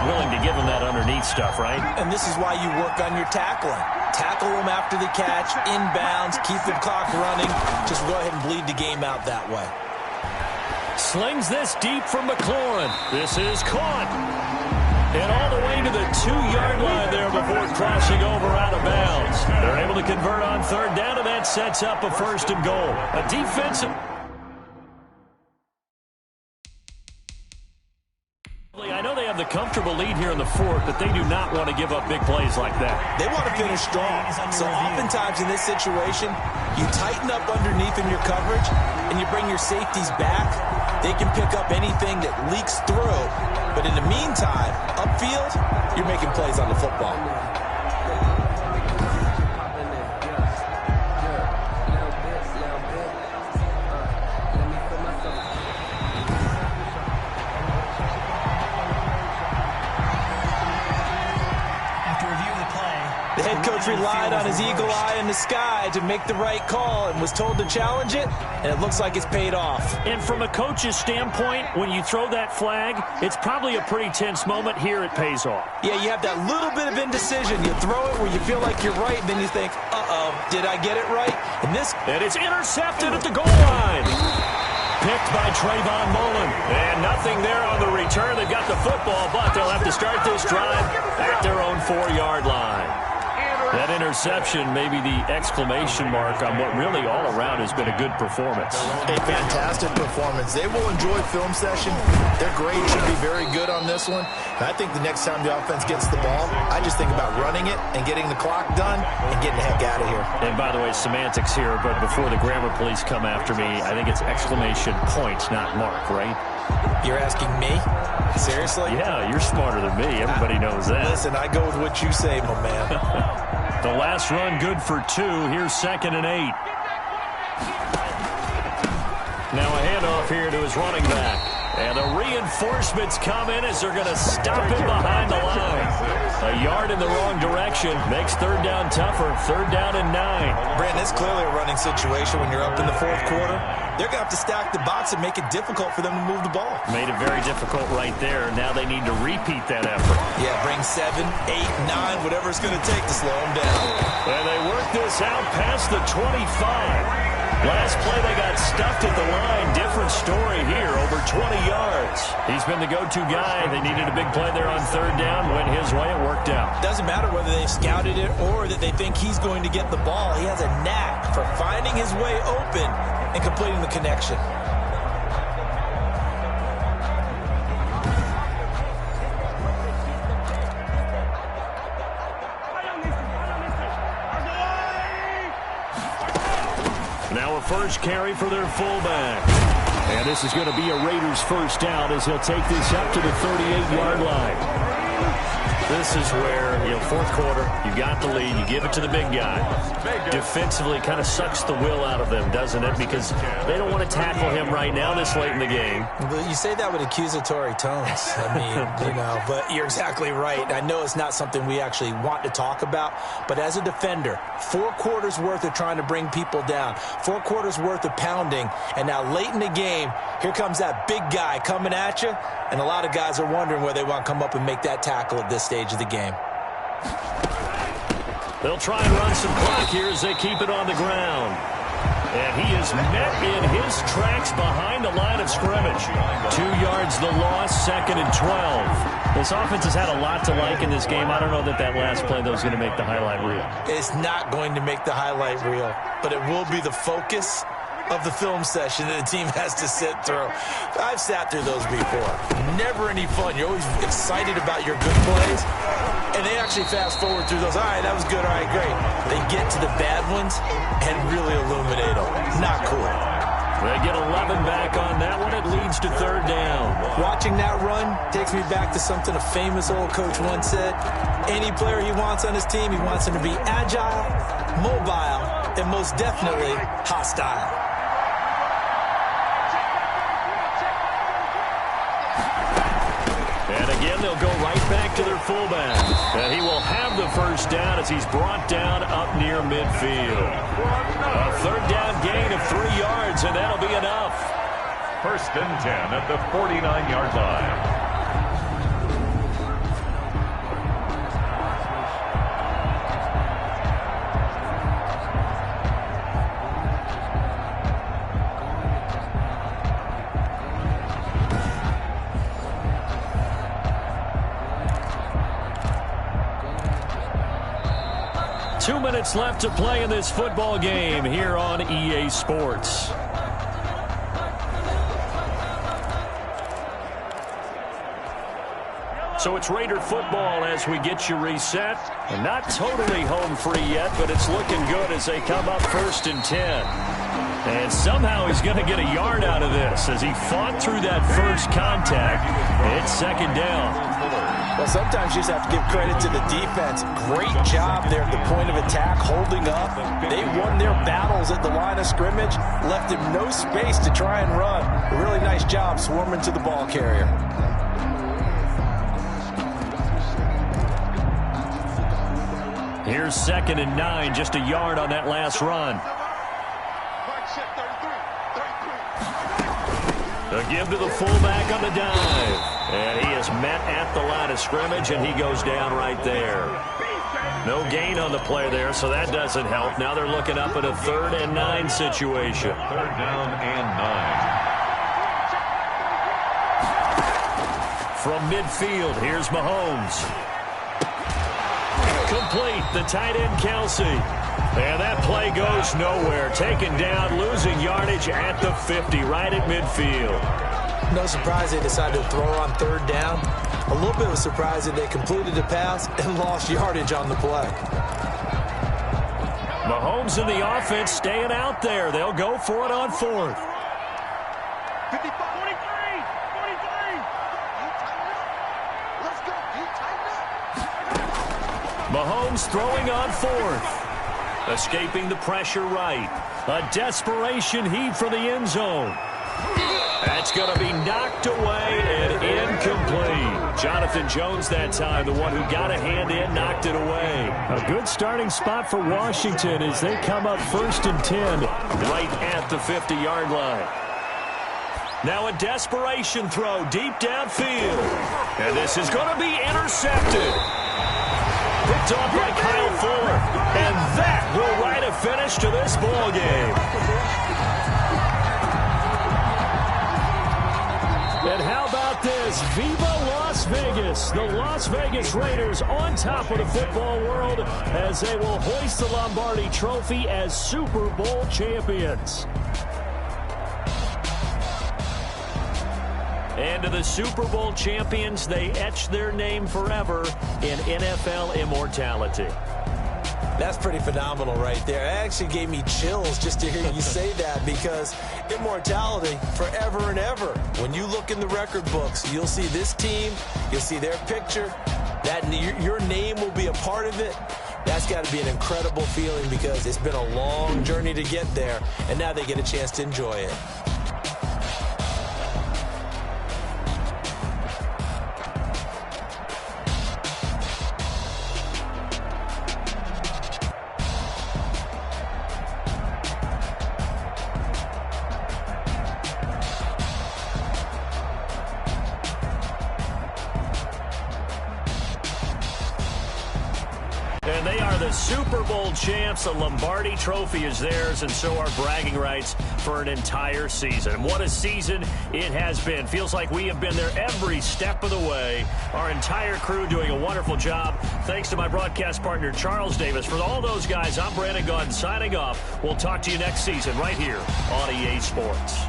Willing to give them that underneath stuff, right? And this is why you work on your tackling. Tackle them after the catch, inbounds, keep the clock running. Just go ahead and bleed the game out that way. Slings this deep from McLaurin. This is caught. And all the way to the 2-yard line there before crossing over out of bounds. They're able to convert on 3rd down, and that sets up a 1st and goal. A defensive... I know they have the comfortable lead here in the fourth, but they do not want to give up big plays like that. They want to finish strong. So oftentimes in this situation, you tighten up underneath in your coverage, and you bring your safeties back. They can pick up anything that leaks through. But in the meantime, upfield, you're making plays on the football. The head coach relied on his eagle eye in the sky to make the right call and was told to challenge it, and it looks like it's paid off. And from a coach's standpoint, when you throw that flag, it's probably a pretty tense moment. Here it pays off. Yeah, you have that little bit of indecision. You throw it where you feel like you're right, and then you think, uh-oh, did I get it right? And it's intercepted at the goal line. Picked by Trayvon Mullen. And nothing there on the return. They've got the football, but they'll have to start this drive at their own 4-yard line. That interception may be the exclamation mark on what really all around has been a good performance. A fantastic performance. They will enjoy film session. Their grade should be very good on this one. And I think the next time the offense gets the ball, I just think about running it and getting the clock done and getting the heck out of here. And by the way, semantics here, but before the grammar police come after me, I think it's exclamation point, not mark, right? You're asking me? Seriously? Yeah, you're smarter than me. Everybody knows that. Listen, I go with what you say, my man. The last run good for 2. Here's 2nd and 8. Now a handoff here to his running back. And the reinforcements come in as they're going to stop him behind the line. A yard in the wrong direction makes 3rd down tougher. 3rd down and 9. Brandon, it's clearly a running situation when you're up in the 4th quarter. They're going to have to stack the box and make it difficult for them to move the ball. Made it very difficult right there. Now they need to repeat that effort. Yeah, bring 7, 8, 9, whatever it's going to take to slow them down. And they work this out past the 25. Last play, they got stuffed at the line. Different story here, over 20 yards. He's been the go-to guy. They needed a big play there on 3rd down. Went his way. It worked out. Doesn't matter whether they've scouted it or that they think he's going to get the ball. He has a knack for finding his way open and completing the connection. Now a first carry for their fullback. And this is going to be a Raiders first down as he'll take this up to the 38-yard line. This is where, 4th quarter, you got the lead, you give it to the big guy. Defensively kind of sucks the will out of them, doesn't it? Because they don't want to tackle him right now this late in the game. But you say that with accusatory tones. I mean, but you're exactly right. I know it's not something we actually want to talk about, but as a defender, 4 quarters worth of trying to bring people down, 4 quarters worth of pounding, and now late in the game, here comes that big guy coming at you, and a lot of guys are wondering where they want to come up and make that tackle at this stage of the game. They'll try and run some clock here as they keep it on the ground. And he is met in his tracks behind the line of scrimmage. 2 yards the loss, 2nd and 12. This offense has had a lot to like in this game. I don't know that last play, though, is going to make the highlight reel. It's not going to make the highlight reel, but it will be the focus of the film session that the team has to sit through. I've sat through those before. Never any fun. You're always excited about your good plays, and they actually fast forward through those. All right, that was good. All right, great. They get to the bad ones and really illuminate them. Not cool. They get 11 back on that one. It leads to 3rd down. Watching that run takes me back to something a famous old coach once said. Any player he wants on his team, he wants him to be agile, mobile, and most definitely hostile. And again, they'll go right back to their fullback. And he will have the first down as he's brought down up near midfield. A 3rd down gain of 3 yards, and that'll be enough. 1st and 10 at the 49-yard line. Two minutes left to play in this football game here on EA Sports. So it's Raider football as we get you reset. And not totally home free yet, but it's looking good as they come up 1st and 10. And somehow he's going to get a yard out of this as he fought through that first contact. It's 2nd down. Well, sometimes you just have to give credit to the defense. Great job there at the point of attack, holding up. They won their battles at the line of scrimmage, left him no space to try and run. A really nice job swarming to the ball carrier. Here's 2nd and 9, just a yard on that last run. A give to the fullback on the dive. And he is met at the line of scrimmage, and he goes down right there. No gain on the play there, so that doesn't help. Now they're looking up at a 3rd and 9 situation. 3rd down and 9. From midfield, here's Mahomes. Complete, the tight end, Kelsey. And that play goes nowhere. Taken down, losing yardage at the 50, right at midfield. No surprise they decided to throw on 3rd down. A little bit of a surprise that they completed the pass and lost yardage on the play. Mahomes and the offense staying out there. They'll go for it on 4th. 53. Let's go. Mahomes throwing on 4th. Escaping the pressure right. A desperation heave for the end zone. That's going to be knocked away and incomplete. Jonathan Jones that time, the one who got a hand in, knocked it away. A good starting spot for Washington as they come up 1st and 10. Right at the 50-yard line. Now a desperation throw deep downfield. And this is going to be intercepted. Picked off by Kyle Fuller. And that will write a finish to this ball game. And how about this? Viva Las Vegas. The Las Vegas Raiders on top of the football world as they will hoist the Lombardi Trophy as Super Bowl champions. And to the Super Bowl champions, they etch their name forever in NFL immortality. That's pretty phenomenal right there. It actually gave me chills just to hear you say that, because immortality forever and ever. When you look in the record books, you'll see this team, you'll see their picture, that your name will be a part of it. That's got to be an incredible feeling because it's been a long journey to get there, and now they get a chance to enjoy it. And they are the Super Bowl champs. The Lombardi Trophy is theirs, and so are bragging rights for an entire season. What a season it has been. Feels like we have been there every step of the way. Our entire crew doing a wonderful job. Thanks to my broadcast partner, Charles Davis. For all those guys, I'm Brandon Gaudin signing off. We'll talk to you next season right here on EA Sports.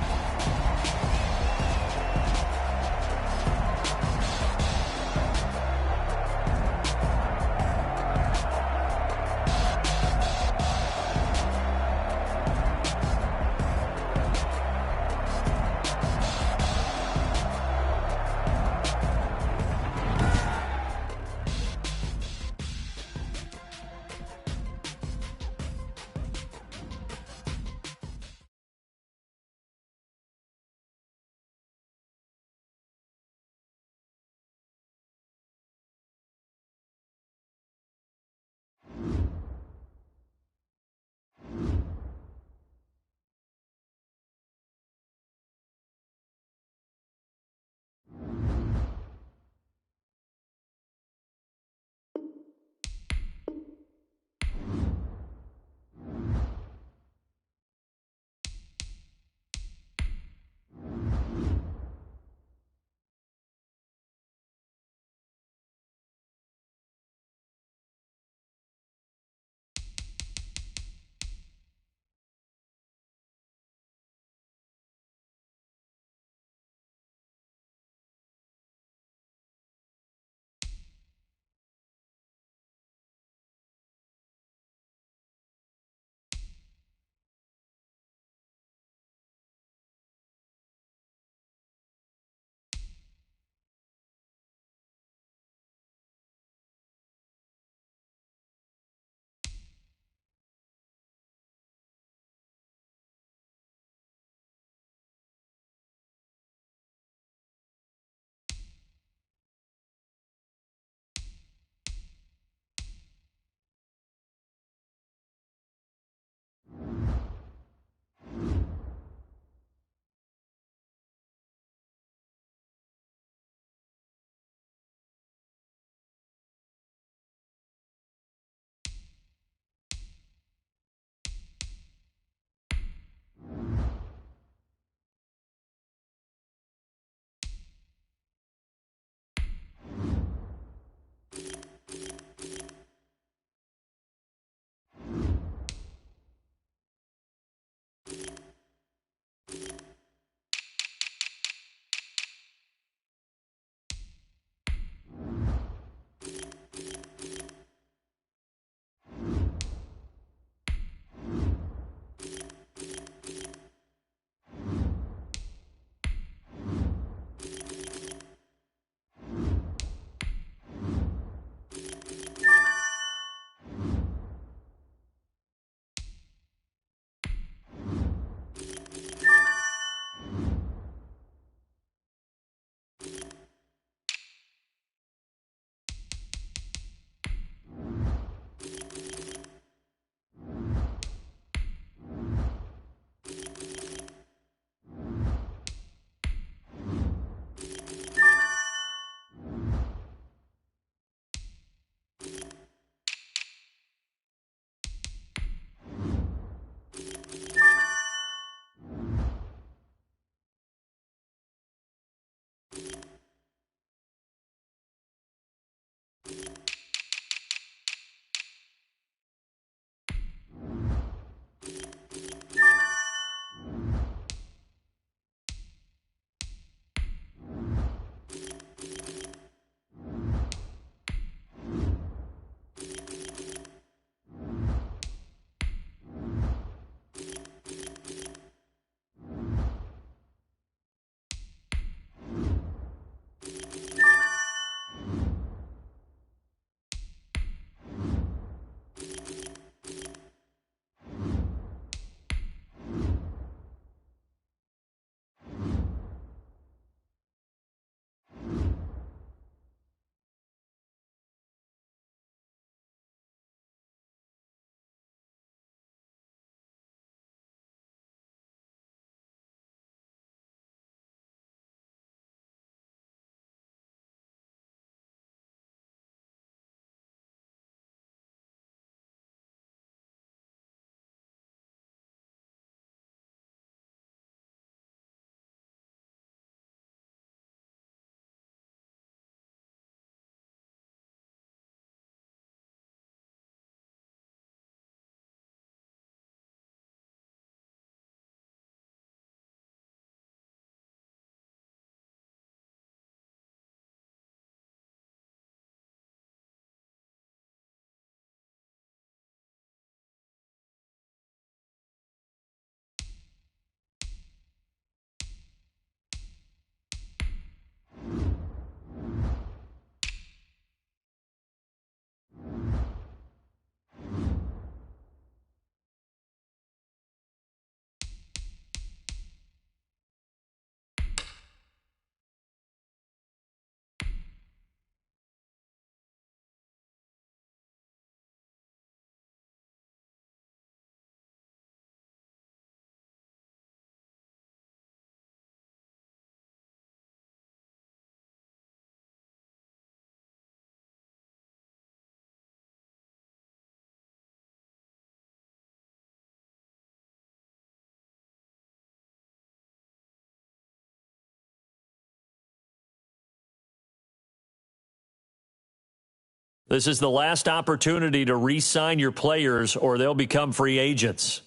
This is the last opportunity to re-sign your players or they'll become free agents.